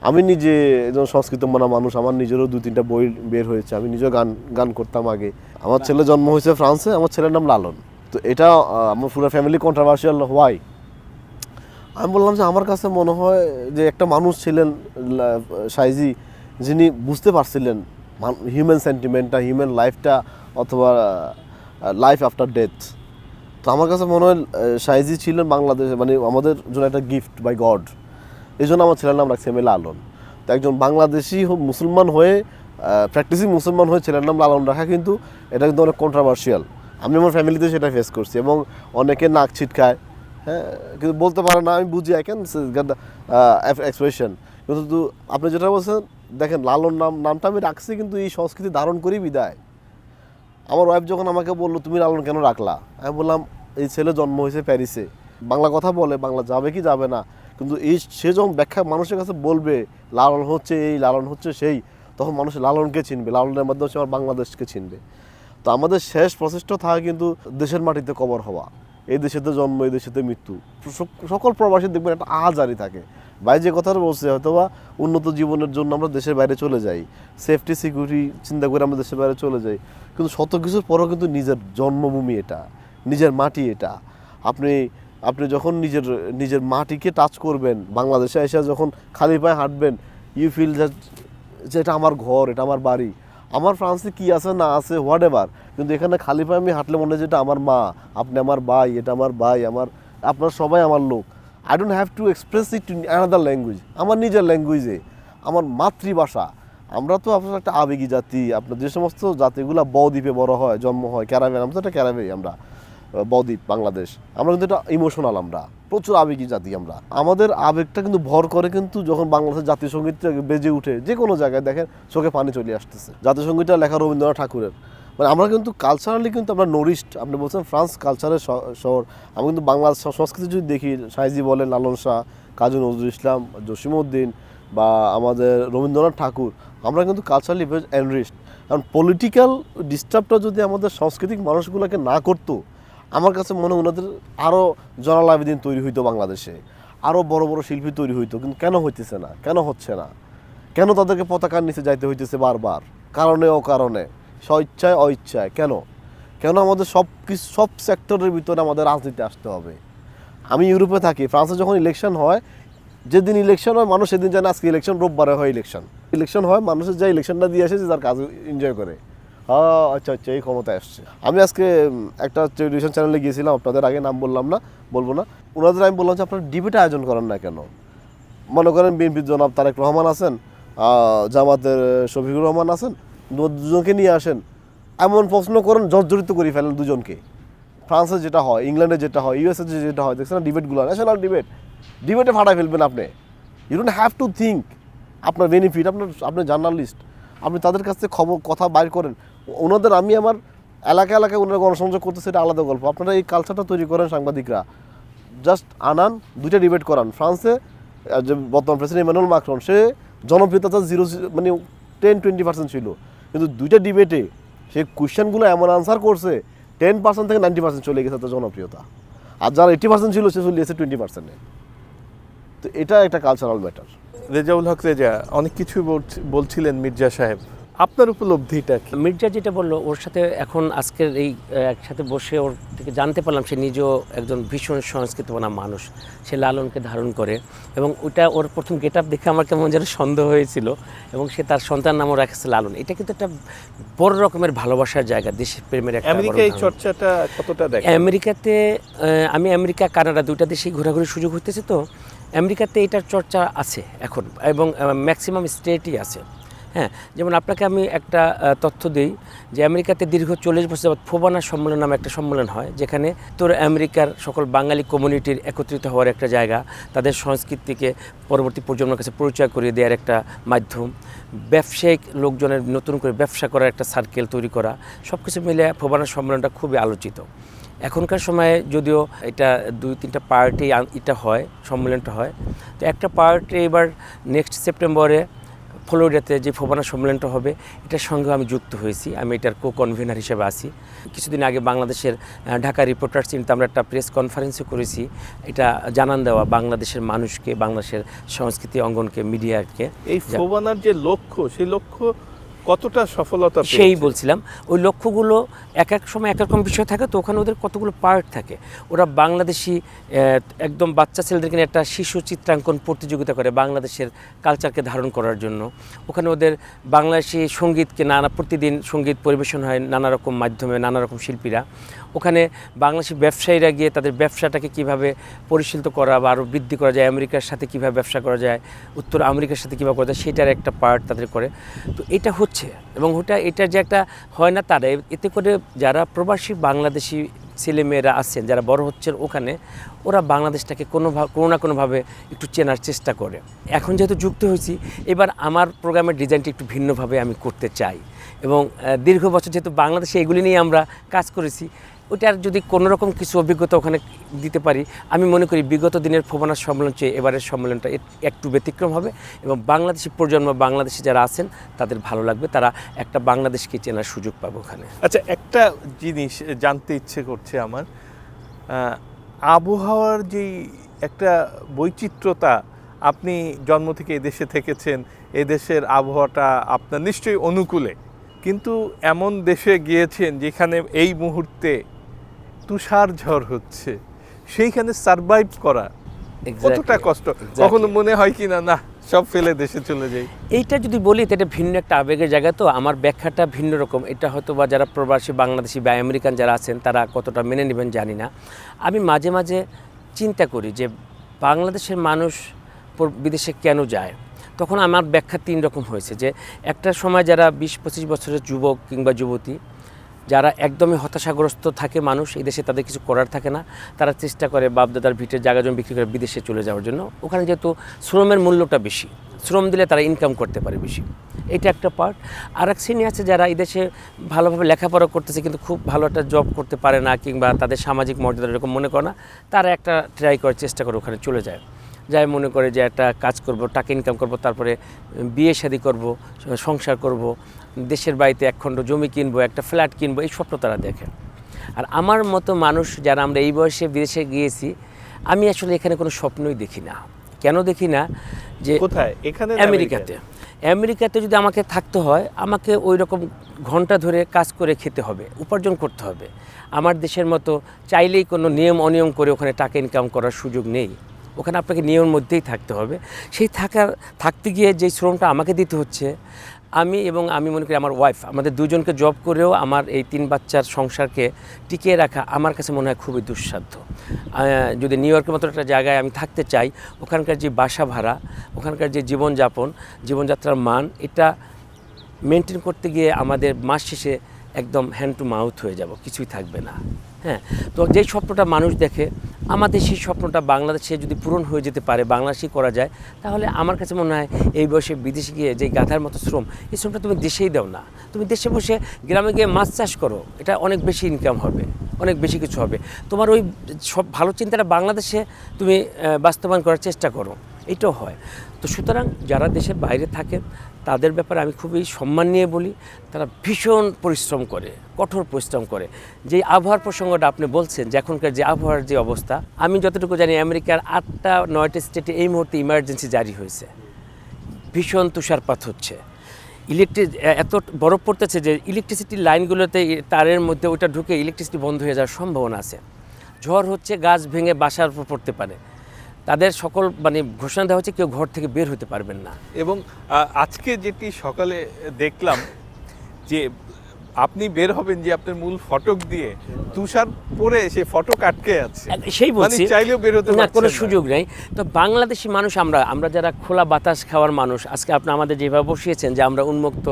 আমি নিজে একজন সংস্কৃত মানা মানুষ, আমার নিজেরও 2-3টা বই বের হয়েছে, আমি নিজেও গান করতাম আগে। আমার ছেলে জন্ম হয়েছে ফ্রান্সে, আমার ছেলের নাম লালন। তো এটা আমার পুরো ফ্যামিলি কন্ট্রোভার্সিয়াল। হোয়াই? আমি বললাম যে আমার কাছে মনে হয় যে একটা মানুষ ছিলেন সাইজি, যিনি বুঝতে পারছিলেন হিউম্যান সেন্টিমেন্টটা, হিউম্যান লাইফটা, অথবা লাইফ আফটার ডেথ। তো আমার কাছে মনে হয় সাইজি ছিলেন বাংলাদেশে, মানে আমাদের জন্য একটা গিফট বাই গড। এই জন্য আমার ছেলের নাম রাখছে লালন। তো একজন বাংলাদেশি মুসলমান হয়ে প্র্যাকটিসিং মুসলমান হয়ে ছেলের নাম লালন রাখা কিন্তু এটা কিন্তু অনেক কন্ট্রোভার্সিয়াল। আমি আমার ফ্যামিলিতে সেটা ফেস করছি এবং অনেকে নাক ছিটকায়, হ্যাঁ, কিন্তু বলতে পারে না। আমি বুঝি, I can get the expression. কিন্তু আপনি যেটা বলছেন, দেখেন লালন নামটা আমি রাখছি কিন্তু এই সংস্কৃতি ধারণ করেই বিদায়। আমার ওয়াইফ যখন আমাকে বললো তুমি লালন কেন রাখলা, আমি বললাম এই ছেলে জন্ম হয়েছে প্যারিসে, বাংলা কথা বলে, বাংলা যাবে কি যাবে না, কিন্তু সে যখন ব্যাখ্যা মানুষের কাছে বলবে লালন হচ্ছে এই, লালন হচ্ছে সেই, তখন মানুষ লালনকে চিনবে, লালনের মাধ্যমে সে আমার বাংলাদেশকে চিনবে। তো আমাদের শেষ প্রচেষ্টা থাকে কিন্তু দেশের মাটিতে কবর হওয়া, এই দেশেতে জন্ম, এই দেশেতে মৃত্যু। সকল প্রবাসী দেখবেন একটা আহাজারি থাকে। ভাই যে কথাটা বলছে, হয়তো বা উন্নত জীবনের জন্য আমরা দেশের বাইরে চলে যাই, সেফটি সিকিউরিটি চিন্তা করে আমরা দেশের বাইরে চলে যাই, কিন্তু শত কিছুর পরেও কিন্তু নিজের জন্মভূমি এটা, নিজের মাটি এটা। আপনি যখন নিজের মাটিকে টাচ করবেন, বাংলাদেশে এসে যখন খালি পায়ে হাঁটবেন, ইউ ফিল যে এটা আমার ঘর, এটা আমার বাড়ি। আমার ফ্রান্সে কি আছে না আছে হোয়াট এভার, কিন্তু এখানে খালি পায়ে আমি হাঁটলে মনে হয় যে এটা আমার মা, আপনি আমার ভাই, এটা আমার ভাই, আপনার সবাই আমার লোক। I don't have to express it in another language, আমার নিজের ল্যাঙ্গুয়েজে, আমার মাতৃভাষা। আমরা তো আপনার একটা আবেগী জাতি। আপনার যে সমস্ত জাতিগুলো বদ্বীপে বড় হয়, জন্ম হয়, ক্যারাবিয়ান, আমরা তো একটা ক্যারাবিয়ান, আমরা বদ্বীপ বাংলাদেশ, আমরা কিন্তু এটা ইমোশনাল, আমরা প্রচুর আবেগী জাতি। আমাদের আবেগটা কিন্তু ভর করে কিন্তু যখন বাংলাদেশের জাতীয় সঙ্গীতটা বেজে উঠে, যে কোনো জায়গায় দেখেন চোখে পানি চলে আসতেছে। জাতীয় সঙ্গীতটা লেখা রবীন্দ্রনাথ ঠাকুরের, মানে আমরা কিন্তু কালচারালি কিন্তু আমরা নরিশড। আপনি বলছেন ফ্রান্স কালচারের শহর, আমি কিন্তু বাংলা সংস্কৃতি যদি দেখি, সাইজি বলেন, লালন শাহ, কাজী নজরুল ইসলাম, জসিমউদ্দিন বা আমাদের রবীন্দ্রনাথ ঠাকুর, আমরা কিন্তু কালচারালি ভেরি এনরিচড। কারণ পলিটিক্যাল ডিস্টার্বটা যদি আমাদের সাংস্কৃতিক মানুষগুলোকে না করতো, আমার কাছে মনে হয় ওনাদের আরও জয়নাল আবেদিন তৈরি হইতো বাংলাদেশে, আরও বড় বড় শিল্পী তৈরি হইতো। কিন্তু কেন হইতেছে না, কেন হচ্ছে না, কেন তাদেরকে পতাকার নিচে যাইতে হইতেছে বারবার, কারণে অকারণে, স্বইচ্ছায় অইচ্ছায়, কেন আমাদের সব সেক্টরের ভিতরে আমাদের রাজনীতি আসতে হবে? আমি ইউরোপে থাকি, ফ্রান্সে যখন ইলেকশন হয়, যেদিন ইলেকশন হয় মানুষ সেদিন জানে আজকে ইলেকশন, রোববারে হয় ইলেকশন হয়, মানুষের যা ইলেকশনটা দিয়ে আসে তার কাজ এনজয় করে, আচ্ছা এই ক্ষমতায় আসছে। আমি আজকে একটা টেলিভিশন চ্যানেলে গিয়েছিলাম, আপনাদের আগে নাম বলবো না, ওনাদের আমি বললাম যে আপনারা ডিবেট আয়োজন করেন না কেন? মনে করেন বিএনপির জনাব তারেক রহমান আছেন, জামাতের শফিকুর রহমান আছেন, দুজনকে নিয়ে আসেন, এমন প্রশ্ন করেন জর্জরিত করে ফেলেন দুজনকে। ফ্রান্সে যেটা হয়, ইংল্যান্ডে যেটা হয়, ইউএসএ যেটা হয়, দেখছেন না ডিবেটগুলো, ন্যাশনাল ডিবেটে ফাটাই ফেলবেন আপনি। You don't have to think আপনার বেনিফিট, আপনি জার্নালিস্ট, আপনি তাদের কাছ থেকে কথা বাইর করেন। ওনাদের আমি আমার এলাকায় ওনারা গণসংযোগ করতেছে, এটা আলাদা গল্প। আপনারা এই কালচারটা তৈরি করেন, সাংবাদিকরা জাস্ট আনান, দুইটা ডিবেট করান। ফ্রান্সে যে বর্তমান প্রেসিডেন্ট ইমানুয়েল মাকরন, সে জনপ্রিয়তা 10-20% ছিল, কিন্তু দুইটা ডিবেটে সে কোয়েশ্চেনগুলো এমন আনসার করছে 10% থেকে 90% চলে গেছে তার জনপ্রিয়তা, আর যারা 80% ছিল সে চলে গেছে 20%-এ। তো এটা একটা কালচারাল ম্যাটার। রেজাউল হক রেজা অনেক কিছু বলছিলেন মির্জা সাহেব, আপনার উপলব্ধিটা কি? মির্জা যেটা বললো, ওর সাথে এখন আজকের এই একসাথে বসে ওর থেকে জানতে পারলাম সে নিজেও একজন ভীষণ সংস্কৃতবানা মানুষ। সে লালনকে ধারণ করে এবং ওইটা ওর প্রথম গেট আপ দেখে আমার কেমন যেন সন্দেহ হয়েছিল, এবং সে তার সন্তান নামও রাখছে লালন। এটা কিন্তু একটা বড় রকমের ভালোবাসার জায়গা, দেশপ্রেমের একটা। আমেরিকায় এই চর্চাটা কতটা দেখেন? আমেরিকাতে আমি আমেরিকা কানাডা দুইটা দেশেই ঘোরাঘুরির সুযোগ হইতেছে, তো আমেরিকাতে এটার চর্চা আছে এখন, এবং ম্যাক্সিমাম স্টেটই আছে। হ্যাঁ, যেমন আপনাকে আমি একটা তথ্য দিই যে আমেরিকাতে দীর্ঘ 40 বছর যাবৎ ফোবানা সম্মেলন নামে একটা সম্মেলন হয়, যেখানে তোর আমেরিকার সকল বাঙালি কমিউনিটির একত্রিত হওয়ার একটা জায়গা, তাদের সংস্কৃতিকে পরবর্তী প্রজন্মের কাছে পরিচয় করিয়ে দেওয়ার একটা মাধ্যম, ব্যবসায়িক লোকজনের নতুন করে ব্যবসা করার একটা সার্কেল তৈরি করা, সব কিছু মিলে ফোবানা সম্মেলনটা খুবই আলোচিত। এখনকার সময়ে যদিও এটা 2-3টা পার্টি এটা হয়, সম্মেলনটা হয়, তো একটা পার্টি এবার নেক্সট সেপ্টেম্বরে ফ্লোরিডাতে যে ফোবানা সম্মেলনটা হবে, এটার সঙ্গে আমি যুক্ত হয়েছি। আমি এটার কনভেনার হিসেবে আছি। কিছুদিন আগে বাংলাদেশের ঢাকা রিপোর্টার্স ইউনিট আমরা একটা প্রেস কনফারেন্সও করেছি, এটা জানান দেওয়া বাংলাদেশের মানুষকে, বাংলাদেশের সংস্কৃতি অঙ্গনকে, মিডিয়াকে। এই ফোবানার যে লক্ষ্য, সেই লক্ষ্য কতটা সফলতা পেয়েছে? সেই বলছিলাম, ওই লক্ষ্যগুলো এক এক সময় এক রকম বিষয় থাকে, তো ওখানে ওদের কতগুলো পার্ট থাকে। ওরা বাংলাদেশি একদম বাচ্চা ছেলেদেরকে নিয়ে একটা শিশু চিত্রাঙ্কন প্রতিযোগিতা করে বাংলাদেশের কালচারকে ধারণ করার জন্য। ওখানে ওদের বাংলাদেশি সঙ্গীতকে প্রতিদিন সঙ্গীত পরিবেশন হয় নানা রকম মাধ্যমে, নানা রকম শিল্পীরা। ওখানে বাংলাদেশি ব্যবসায়ীরা গিয়ে তাদের ব্যবসাটাকে কিভাবে পরিশীলিত করা বা আরও বৃদ্ধি করা যায়, আমেরিকার সাথে কিভাবে ব্যবসা করা যায়, উত্তর আমেরিকার সাথে কীভাবে করা যায়, সেটার একটা পার্ট তাদের করে। তো এটা হচ্ছে, এবং এটার যে একটা হয় না তারা, এতে করে যারা প্রবাসী বাংলাদেশি ছেলেমেয়েরা আছেন যারা বড় হচ্ছেন ওখানে, ওরা বাংলাদেশটাকে কোনো না কোনোভাবে একটু চেনার চেষ্টা করে। এখন যেহেতু যুক্ত হয়েছি, এবার আমার প্রোগ্রামের ডিজাইনটা একটু ভিন্নভাবে আমি করতে চাই, এবং দীর্ঘ বছর যেহেতু বাংলাদেশে এগুলি নিয়ে আমরা কাজ করেছি, ওটার যদি কোনো রকম কিছু অভিজ্ঞতা ওখানে দিতে পারি, আমি মনে করি বিগত দিনের ফোবানা সম্মেলন চেয়ে এবারের সম্মেলনটা একটু ব্যতিক্রম হবে, এবং বাংলাদেশি প্রজন্ম, বাংলাদেশি যারা আছেন তাদের ভালো লাগবে, তারা একটা বাংলাদেশকে চেনার সুযোগ পাবে ওখানে। আচ্ছা, একটা জিনিস জানতে ইচ্ছে করছে আমার, আবহাওয়ার যেই একটা বৈচিত্র্যতা, আপনি জন্ম থেকে এদেশে থেকেছেন, এদেশের আবহাওয়াটা আপনার নিশ্চয়ই অনুকূলে, কিন্তু এমন দেশে গিয়েছেন যেখানে এই মুহূর্তে তুষার ঝড় হচ্ছে, সেইখানে সারভাইভ করা কতটা কষ্ট, কখনো মনে হয় কি না সব ফেলে দেশে চলে যাই? এইটা যদি বলি এটা ভিন্ন একটা আবেগের জায়গা, তো আমার ব্যাখ্যাটা ভিন্ন রকম। এটা হয়তো বা যারা প্রবাসী বাংলাদেশি বা আমেরিকান যারা আছেন তারা কতটা মেনে নেবেন জানি না। আমি মাঝে মাঝে চিন্তা করি যে বাংলাদেশের মানুষ বিদেশে কেন যায়, তখন আমার ব্যাখ্যা তিন রকম হয়েছে। যে একটা সময় যারা 20-25 বছরের যুবক কিংবা যুবতী, যারা একদমই হতাশাগ্রস্ত থাকে মানুষ, এই দেশে তাদের কিছু করার থাকে না, তারা চেষ্টা করে বাপদাদার ভিটের জায়গা জমি বিক্রি করে বিদেশে চলে যাওয়ার জন্য। ওখানে যেহেতু শ্রমের মূল্যটা বেশি, শ্রম দিলে তারা ইনকাম করতে পারে বেশি, এটা একটা পার্ট। আর এক শ্রেণী আছে যারা এই দেশে ভালোভাবে লেখাপড়া করতেছে কিন্তু খুব ভালো একটা জব করতে পারে না, কিংবা তাদের সামাজিক মর্যাদা এরকম মনে করে না, তারা একটা ট্রাই করার চেষ্টা করে ওখানে চলে যায়, যাই মনে করে যে একটা কাজ করব, টাকা ইনকাম করব, তারপরে বিয়ে শাদী করব, সংসার করব, দেশের বাড়িতে একখণ্ড জমি কিনবো, একটা ফ্ল্যাট কিনবো, এই স্বপ্ন তারা দেখে। আর আমার মতো মানুষ যারা আমরা এই বয়সে বিদেশে গিয়েছি, আমি আসলে এখানে কোনো স্বপ্নই দেখি না। কেন দেখি না? যে কোথায়? এখানে আমেরিকাতে যদি আমাকে থাকতে হয়, আমাকে ওই রকম ঘন্টা ধরে কাজ করে খেতে হবে, উপার্জন করতে হবে। আমার দেশের মতো চাইলেই কোনো নিয়ম অনিয়ম করে ওখানে টাকা ইনকাম করার সুযোগ নেই। ওখানে আপনাকে নিয়মের মধ্যেই থাকতে হবে। সেই থাকতে গিয়ে যে শ্রমটা আমাকে দিতে হচ্ছে, আমি মনে করি আমার ওয়াইফ, আমাদের দুজনকে জব করেও আমার এই 3 বাচ্চার সংসারকে টিকিয়ে রাখা আমার কাছে মনে হয় খুবই দুঃসাধ্য। যদি নিউ ইয়র্কের মতো একটা জায়গায় আমি থাকতে চাই, ওখানকার যে বাসা ভাড়া, ওখানকার যে জীবনযাত্রার মান, এটা মেনটেন করতে গিয়ে আমাদের মাস শেষে একদম হ্যান্ড টু মাউথ হয়ে যাব, কিছুই থাকবে না। হ্যাঁ, তো যেই স্বপ্নটা মানুষ দেখে, আমাদের সেই স্বপ্নটা বাংলাদেশে যদি পূরণ হয়ে যেতে পারে, বাংলাদেশেই করা যায়, তাহলে আমার কাছে মনে হয় এই বয়সে বিদেশে গিয়ে যে গাধার মতো শ্রম, এই শ্রমটা তুমি দেশেই দাও না, তুমি দেশে বসে গ্রামে গিয়ে মাছ চাষ করো, এটা অনেক বেশি ইনকাম হবে, অনেক বেশি কিছু হবে। তোমার ওই সব ভালো চিন্তাটা বাংলাদেশে তুমি বাস্তবায়ন করার চেষ্টা করো, এটাও হয়। তো সুতরাং যারা দেশের বাইরে থাকে তাদের ব্যাপারে আমি খুবই সম্মান নিয়ে বলি, তারা ভীষণ পরিশ্রম করে, কঠোর পরিশ্রম করে। যে আবহাওয়ার প্রসঙ্গটা আপনি বলছেন, যে এখনকার যে আবহাওয়ার যে অবস্থা, আমি যতটুকু জানি আমেরিকার 8টা-9টা স্টেটে এই মুহূর্তে ইমার্জেন্সি জারি হয়েছে, ভীষণ তুষারপাত হচ্ছে, এত বরফ পড়তেছে যে ইলেকট্রিসিটির লাইনগুলোতে তারের মধ্যে ওটা ঢুকে ইলেকট্রিসিটি বন্ধ হয়ে যাওয়ার সম্ভাবনা আছে। ঝড় হচ্ছে, গাছ ভেঙে বাসার উপর পড়তে পারে। তাদের সকল ঘোষণা দেওয়া হচ্ছে কেউ ঘর থেকে বের হতে পারবেন না। এবং আজকে যেটি সকালে দেখলাম যে আপনি বের হবেন যে আপনার মূল ফটক দিয়ে তুষার পরে সে ফটক আটকে আছে, সেই বলছি চাইলেও বের হতে না, কোনো সুযোগ নেই। তো বাংলাদেশি মানুষ আমরা যারা খোলা বাতাস খাওয়ার মানুষ, আজকে আপনি আমাদের যেভাবে বসিয়েছেন যে আমরা উন্মুক্ত,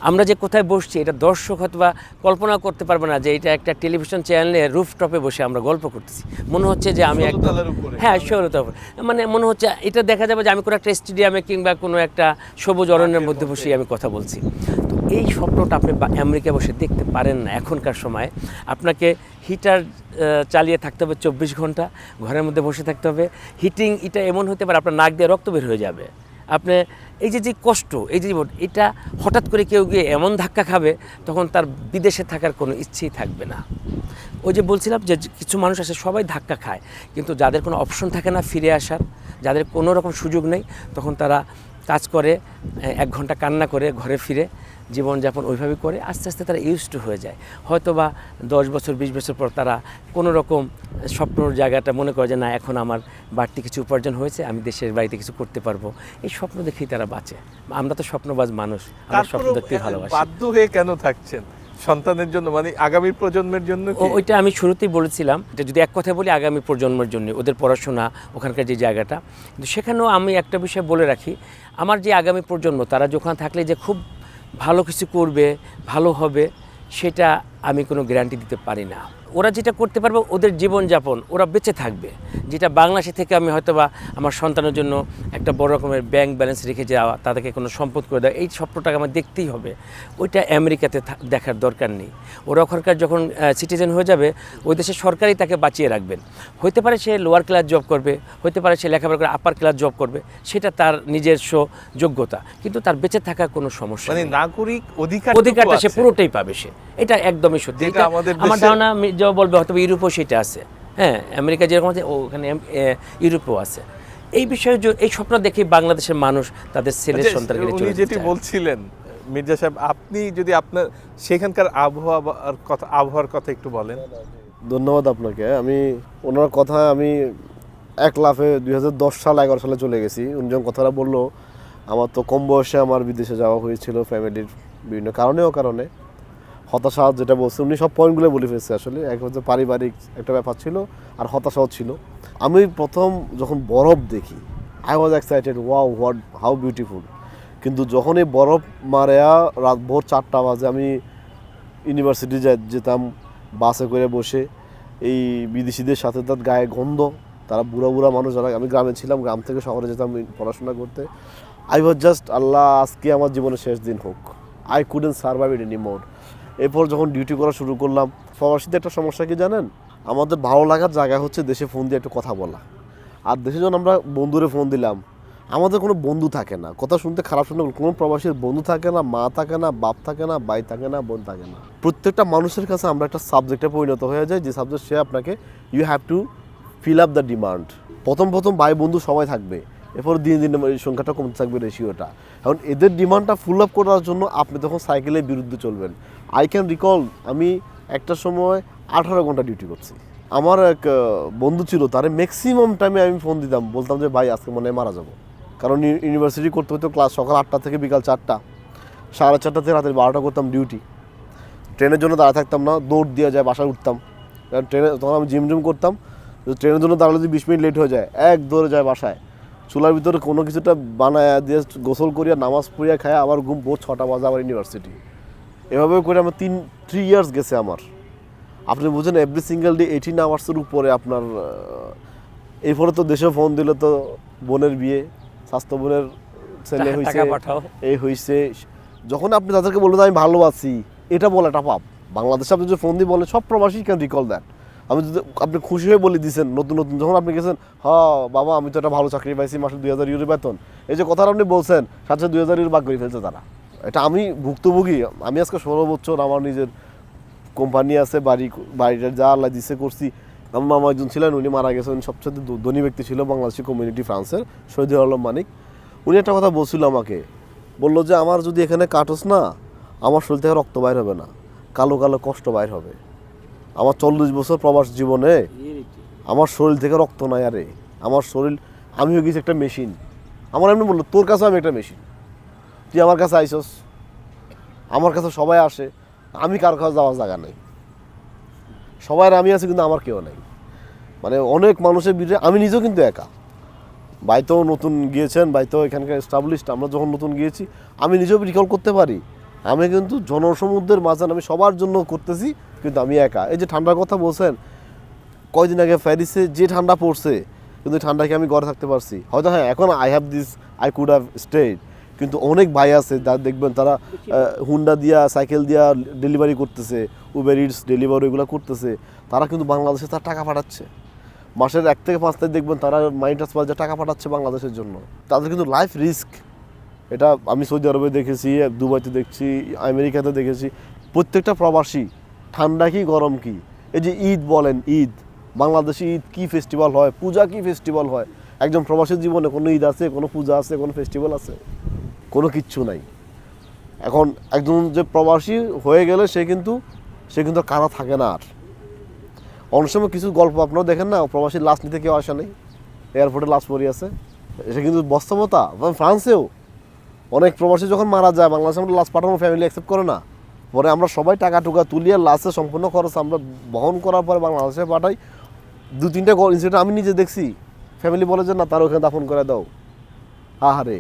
আমরা যে কোথায় বসছি এটা দর্শক হয়তো বা কল্পনা করতে পারবে না যে এটা একটা টেলিভিশন চ্যানেলে রুফটপে বসে আমরা গল্প করতেছি, মনে হচ্ছে যে আমি একদম, হ্যাঁ, ষোলতলার উপরে, মনে হচ্ছে এটা দেখা যাবে যে আমি কোনো একটা স্টেডিয়ামে কিংবা কোনো একটা সবুজ অরণ্যের মধ্যে বসে আমি কথা বলছি। তো এই স্বপ্নটা আপনি আমেরিকায় বসে দেখতে পারেন না এখনকার সময়। আপনাকে হিটার চালিয়ে থাকতে হবে 24 ঘন্টা, ঘরের মধ্যে বসে থাকতে হবে। হিটিং এটা এমন হতে পারে আপনার নাক দিয়ে রক্ত বের হয়ে যাবে। আপনি এই যে কষ্ট, এই যে এটা হঠাৎ করে কেউ গিয়ে এমন ধাক্কা খাবে, তখন তার বিদেশে থাকার কোনো ইচ্ছেই থাকবে না। ওই যে বলছিলাম যে কিছু মানুষ আছে সবাই ধাক্কা খায়, কিন্তু যাদের কোনো অপশন থাকে না ফিরে আসার, যাদের কোনো রকম সুযোগ নেই, তখন তারা কাজ করে, 1 ঘন্টা কান্না করে ঘরে ফিরে জীবনযাপন ওইভাবেই করে, আস্তে আস্তে তারা ইউজড হয়ে যায়। হয়তো বা 10 বছর 20 বছর পর তারা কোনো রকম স্বপ্নর জায়গাটা মনে করে যে না, এখন আমার বাড়তি কিছু উপার্জন হয়েছে, আমি দেশের বাড়িতে কিছু করতে পারবো, এই স্বপ্ন দেখেই তারা বাঁচে। আমরা তো স্বপ্নবাজ মানুষ, আমরা স্বপ্ন দেখতে ভালোবাসি। বাধ্য হয়ে কেন থাকছেন? সন্তানের জন্য, মানে আগামী প্রজন্মের জন্য কি? ওইটা আমি শুরুতেই বলেছিলাম, যে যদি এক কথা বলি আগামী প্রজন্মের জন্য, ওদের পড়াশোনা, ওখানকার যে জায়গাটা। কিন্তু সেখানেও আমি একটা বিষয় বলে রাখি, আমার যে আগামী প্রজন্ম তারা যখন থাকলে যে খুব ভালো কিছু করবে, ভালো হবে, সেটা আমি কোনো গ্যারান্টি দিতে পারি না। ওরা যেটা করতে পারবে, ওদের জীবনযাপন, ওরা বেঁচে থাকবে। যেটা বাংলাদেশে থেকে আমি হয়তোবা আমার সন্তানের জন্য একটা বড় রকমের ব্যাংক ব্যালেন্স রেখে যাওয়া, তাদেরকে কোনো সম্পদ করে দেওয়া, এই স্বপ্নটাকে আমার দেখতেই হবে। ওইটা আমেরিকাতে দেখার দরকার নেই। ওরা ওখানকার যখন সিটিজেন হয়ে যাবে, ওই দেশের সরকারই তাকে বাঁচিয়ে রাখবেন। হতে পারে সে লোয়ার ক্লাস জব করবে, হতে পারে সে লেখাপড়া করে আপার ক্লাস জব করবে, সেটা তার নিজস্ব যোগ্যতা, কিন্তু তার বেঁচে থাকার কোনো সমস্যা মানে নেই। নাগরিক অধিকারটা সে পুরোটাই পাবে সে, এটা একদমই সত্যি। যেটা এটা আমাদের আমার দেশে- ধারণা যা বলবে হয়তো ইউরোপও সেটা আছে। হ্যাঁ, আমেরিকা যেরকম আছে ওখানে ইউরোপও আছে। এই বিষয়ে এই স্বপ্ন দেখে বাংলাদেশের মানুষ তাদের ছেলের আচ্ছা, সন্তানকে নিয়ে উনি চলে যেতে যেটি চায়। বলছিলেন মির্জা সাহেব, আপনি যদি আপনার সেখানকার আবহাওয়ার কথা একটু বলেন। ধন্যবাদ আপনাকে। আমি ওনার কথায় আমি এক লাফে 2010 সাল 11 সালে চলে গেছি। উনি যখন কথাটা বললো, আমার তো কম বয়সে আমার বিদেশে যাওয়া হয়েছিল ফ্যামিলির বিভিন্ন কারণে। হতাশা যেটা বলছে, উনি সব পয়েন্টগুলো বলে ফেলছে। আসলে এক হচ্ছে পারিবারিক একটা ব্যাপার ছিল, আর হতাশাও ছিল। আমি প্রথম যখন বরফ দেখি, I was excited, wow how beautiful. কিন্তু যখন এই বরফ মারেয়া রাত ভোর 4টা বাজে, আমি ইউনিভার্সিটি যেতাম বাসে করে বসে, এই বিদেশিদের সাথে তার গায়ে গন্ধ, তারা বুড়া মানুষ, যারা, আমি গ্রামে ছিলাম, গ্রাম থেকে শহরে যেতাম পড়াশোনা করতে। আই ওয়াজ জাস্ট, আল্লাহ আজকে আমার জীবনের শেষ দিন হোক। I couldn't survive it anymore. এরপর যখন ডিউটি করা শুরু করলাম, প্রবাসীদের একটা সমস্যা কি জানেন, আমাদের ভালো লাগার জায়গা হচ্ছে দেশে ফোন দিয়ে একটু কথা বলা। আর দেশে যখন আমরা বন্ধুরে ফোন দিলাম, আমাদের কোনো বন্ধু থাকে না। কথা শুনতে খারাপ শুনতে, কোনো প্রবাসীর বন্ধু থাকে না, মা থাকে না, বাপ থাকে না, ভাই থাকে না, বোন থাকে না। প্রত্যেকটা মানুষের কাছে আমরা একটা সাবজেক্টে পরিণত হয়ে যাই, যে সাবজেক্ট সে আপনাকে, you have to fill up the demand. প্রথম ভাই বন্ধু সবাই থাকবে, এরপর দিন এই সংখ্যাটা কমতে থাকবে, রেশিওটা। এখন এদের ডিমান্ডটা ফুল আপ করার জন্য আপনি তখন সাইকেলের বিরুদ্ধে চলবেন। আই ক্যান রিকল, আমি একটা সময় 18 ঘন্টা ডিউটি করছি। আমার এক বন্ধু ছিল, তারে ম্যাক্সিমাম টাইমে আমি ফোন দিতাম, বলতাম যে ভাই আজকে মনে হয় মারা যাবো। কারণ ইউনিভার্সিটি করতে হতো ক্লাস সকাল 8টা থেকে বিকাল 4টা, 4:30 থেকে রাতের 12টা করতাম ডিউটি। ট্রেনের জন্য দাঁড়া থাকতাম না, দৌড় দিয়ে যায় বাসায় উঠতাম। কারণ ট্রেনে তখন আমি জিম করতাম, ট্রেনের জন্য দাঁড়ালে যদি 20 মিনিট লেট হয়ে যায়, এক দৌড়ে যায় বাসায়, চুলার ভিতরে কোনো কিছুটা বানায় দিয়ে গোসল করিয়া নামাজ পড়িয়া খায়, আবার ঘুম ভোর 6টা বাজে আবার ইউনিভার্সিটি। এভাবে করে আমার 3 ইয়ার্স গেছে আমার। আপনি বুঝেন, এভরি সিঙ্গেল ডে 18 আওয়ার্সের উপরে আপনার। এরপরে তো দেশে ফোন দিলে তো বোনের বিয়ে, স্বাস্থ্য বোনের ছেলে হয়েছে, টাকা পাঠাও, এই হয়েছে। যখন আপনি তাদেরকে বলবেন আমি ভালো আছি, এটা বলাটা পাপ। বাংলাদেশে আপনি যদি ফোন দিয়ে বলেন, সব প্রবাসী ক্যান রিকল দ্যাট। আমি যদি আপনি খুশি হয়ে বলে দিয়েছেন নতুন যখন আপনি গেছেন, বাবা আমি তো একটা ভালো চাকরি পাইছি, মাসে 2000 ইউরো বেতন, এই যে কথাটা আপনি বলছেন, সাথে 2000 ইউরো ভাগ করে ফেলছে তারা। এটা আমি ভুক্তভোগী। আমি আজকে 16 বছর আমার নিজের কোম্পানি আছে, বাড়িটা যা আল্লাহ দিছে করছি। আমার মামা একজন ছিলেন, উনি মারা গেছেন, সবচেয়ে ধনী ব্যক্তি ছিল বাংলাদেশি কমিউনিটি ফ্রান্সের, শহীদ আলম মানিক। উনি একটা কথা বলছিল আমাকে, বললো যে আমার যদি এখানে কাটোস না, আমার শরীর থেকে রক্ত বাইর হবে না, কালো কষ্ট বাইর হবে। আমার 40 বছর প্রবাস জীবনে আমার শরীর থেকে রক্ত নাই, আরে আমার শরীর, আমি হয়ে গেছি একটা মেশিন। আমার এমনি বললো, তোর কাছে আমি একটা মেশিন, তুই আমার কাছে আইসস, আমার কাছে সবাই আসে, আমি কার কাছে যাওয়ার জায়গা নেই। সবাই আমি আছি, কিন্তু আমার কেউ নেই। মানে অনেক মানুষের ভিড়ে আমি নিজেও কিন্তু একা। ভাই তো নতুন গিয়েছেন, ভাই তো এখানকার এস্টাবলিশড, আমরা যখন নতুন গিয়েছি আমি নিজেও রিকল করতে পারি, আমি কিন্তু জনসমুদ্রের মাঝান, আমি সবার জন্য করতেছি, কিন্তু আমি একা। এই যে ঠান্ডার কথা বলছেন, কয়দিন আগে প্যারিসে যে ঠান্ডা পড়ছে, কিন্তু ঠান্ডাকে আমি ঘরে থাকতে পারছি। হয়তো হ্যাঁ, এখন আই কুড হ্যাভ স্টেড, কিন্তু অনেক ভাই আছে যারা দেখবেন তারা হুন্ডা দিয়া, সাইকেল দিয়া ডেলিভারি করতেছে, উবের ইটস ডেলিভারি এগুলো করতেছে, তারা কিন্তু বাংলাদেশে তার টাকা পাঠাচ্ছে। মাসের 1 থেকে 5 তারিখ দেখবেন তারা মানি ট্রান্সফার যে টাকা পাঠাচ্ছে বাংলাদেশের জন্য। তাদের কিন্তু লাইফ রিস্ক। এটা আমি সৌদি আরবে দেখেছি, দুবাইতে দেখছি, আমেরিকাতে দেখেছি। প্রত্যেকটা প্রবাসী, ঠান্ডা কি গরম কি, এই যে ঈদ বলেন, ঈদ বাংলাদেশে ঈদ কি ফেস্টিভ্যাল হয়, পূজা কি ফেস্টিভ্যাল হয়, একজন প্রবাসীর জীবনে কোনো ঈদ আছে, কোনো পূজা আছে, কোনো ফেস্টিভ্যাল আছে? কোনো কিচ্ছু নাই। এখন একজন যে প্রবাসী হয়ে গেলে সে কিন্তু কারা থাকে না। আর অনেক সময় কিছু গল্প আপনারা দেখেন না, প্রবাসীর লাশ নিতে কেউ আসে নেই, এয়ারপোর্টে লাশ পড়ে আছে, এটা কিন্তু বাস্তবতা। ফ্রান্সেও অনেক প্রবাসী যখন মারা যায়, বাংলাদেশে আমরা লাশ পাঠানো ফ্যামিলি অ্যাকসেপ্ট করে না, পরে আমরা সবাই টাকা টুকা তুলিয়ে লাস্টে সম্পূর্ণ খরচ আমরা বহন করার পরে বাংলাদেশে পাঠাই। 2-3টা ইনসিডেন্ট আমি নিজে দেখছি, ফ্যামিলি বলে যে না তার ওখানে দাফন করে দাও। আহারে,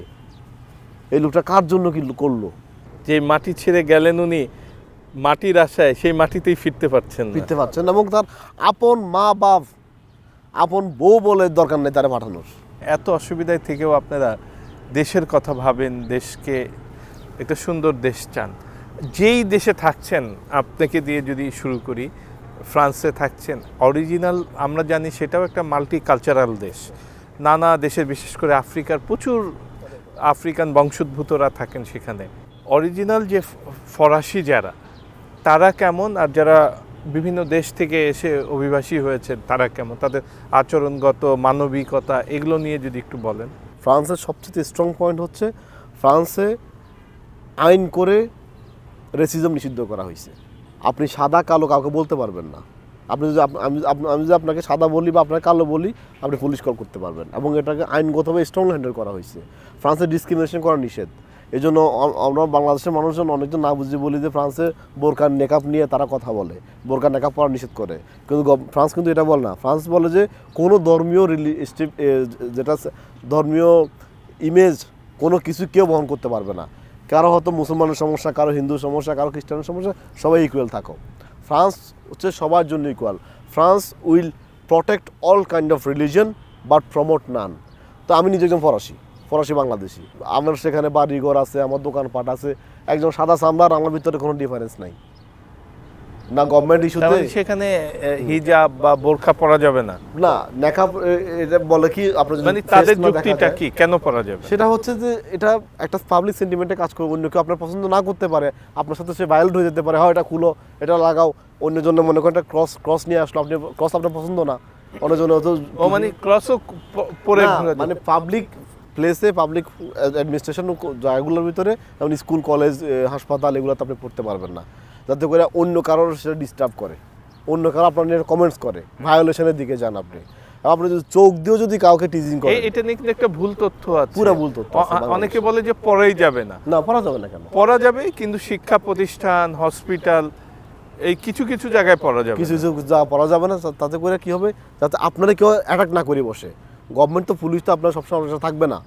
এই লোকটা কার জন্য কি করলো? যে মাটি ছেড়ে গেলেন উনি মাটির আশায়, সেই মাটিতেই ফিরতে পারছেন না। ফিরতে পারছেন না, এবং তার আপন মা বাপ আপন বউ বলে দরকার নেই তারা পাঠানোর। এত অসুবিধায় থেকেও আপনারা দেশের কথা ভাবেন, দেশকে একটা সুন্দর দেশ চান। যেই দেশে থাকছেন, আপনাকে দিয়ে যদি শুরু করি, ফ্রান্সে থাকছেন, অরিজিনাল আমরা জানি সেটাও একটা মাল্টি কালচারাল দেশ। নানা দেশের, বিশেষ করে আফ্রিকার প্রচুর আফ্রিকান বংশোদ্ভূতরা থাকেন সেখানে। অরিজিনাল যে ফরাসি যারা, তারা কেমন, আর যারা বিভিন্ন দেশ থেকে এসে অভিবাসী হয়েছেন তারা কেমন, তাদের আচরণগত মানবিকতা এগুলো নিয়ে যদি একটু বলেন। ফ্রান্সের সবচেয়ে স্ট্রং পয়েন্ট হচ্ছে ফ্রান্সে আইন করে রেসিজম নিষিদ্ধ করা হয়েছে। আপনি সাদা কালো কাউকে বলতে পারবেন না। আপনি যদি আমি যদি আপনাকে সাদা বলি বা আপনাকে কালো বলি, আপনি পুলিশ কল করতে পারবেন, এবং এটাকে আইনগতভাবে স্ট্রং হ্যান্ডেল করা হয়েছে। ফ্রান্সে ডিসক্রিমিনেশন করা নিষেধ। এই জন্য আমরা বাংলাদেশের মানুষজন অনেকজন না বুঝে বলি যে ফ্রান্সে বোরকার নেকাপ নিয়ে তারা কথা বলে, বোরকার নেকাপ করা নিষেধ করে, কিন্তু ফ্রান্স কিন্তু এটা বলে না। ফ্রান্স বলে যে কোনো ধর্মীয় যেটা ধর্মীয় ইমেজ কোনো কিছু কেউ বহন করতে পারবে না। কারো হয়তো মুসলমানের সমস্যা, কারো হিন্দু সমস্যা, কারো খ্রিস্টানের সমস্যা, সবাই ইকুয়াল থাকো। ফ্রান্স হচ্ছে সবার জন্য equal. France will protect all kind of religion but promote none. তো আমি নিজে একজন ফরাসি বাংলাদেশি, আমার সেখানে বাড়িঘর আছে, আমার দোকানপাট আছে। একজন সাদা চামড়ার আমার ভিতরে কোনো ডিফারেন্স নাই, না গভর্নমেন্ট ইস্যুতে। সেখানে হিজাব বা বোরকা পরা যাবে না, না নেকাব এটা বলে কি আপনার মানে তাদের যুক্তিটা কি, কেন পরা যাবে? সেটা হচ্ছে যে এটা একটা পাবলিক সেন্টিমেন্টে কাজ করবে। অন্য কেউ আপনার পছন্দ না করতে পারে, আপনার সাথে সে ভায়োলেট হয়ে যেতে পারে। হয় এটা খুলো, এটা লাগাও, অন্যের জন্য মনে করেন একটা ক্রস নিয়ে আসলো, আপনি ক্রস আপনার পছন্দ না, অন্যের জন্য ও মানে ক্রসও পরে মানে পাবলিক প্লেসে, পাবলিক অ্যাডমিনিস্ট্রেশন জায়গাগুলোর ভিতরে, যেমন স্কুল, কলেজ, হাসপাতাল, এগুলোতে আপনি পড়তে পারবেন না, যাতে করে অন্য কারোর সেটা ডিস্টার্ব করে, অন্য কারো আপনার নিয়ে কমেন্টস করে, ভায়োলেশনের দিকে যান আপনি। আপনি যদি চোখ দিয়েও যদি কাউকে টিজিং করেন, এটা নিয়ে কিন্তু একটা ভুল তথ্য আছে, পুরো ভুল তথ্য আছে। অনেকে বলে যে পড়াই যাবে না। না, পড়া যাবে না। কেন পড়া যাবে? কিন্তু শিক্ষা প্রতিষ্ঠান, হসপিটাল, এই কিছু কিছু জায়গায় পড়া যাবে, কিছু কিছু যা পড়া যাবে না। তাতে করে কি হবে, যাতে আপনারা কেউ অ্যাটাক না করে বসে। গভর্নমেন্ট তো, পুলিশ তো আপনার সবসময় থাকবে না।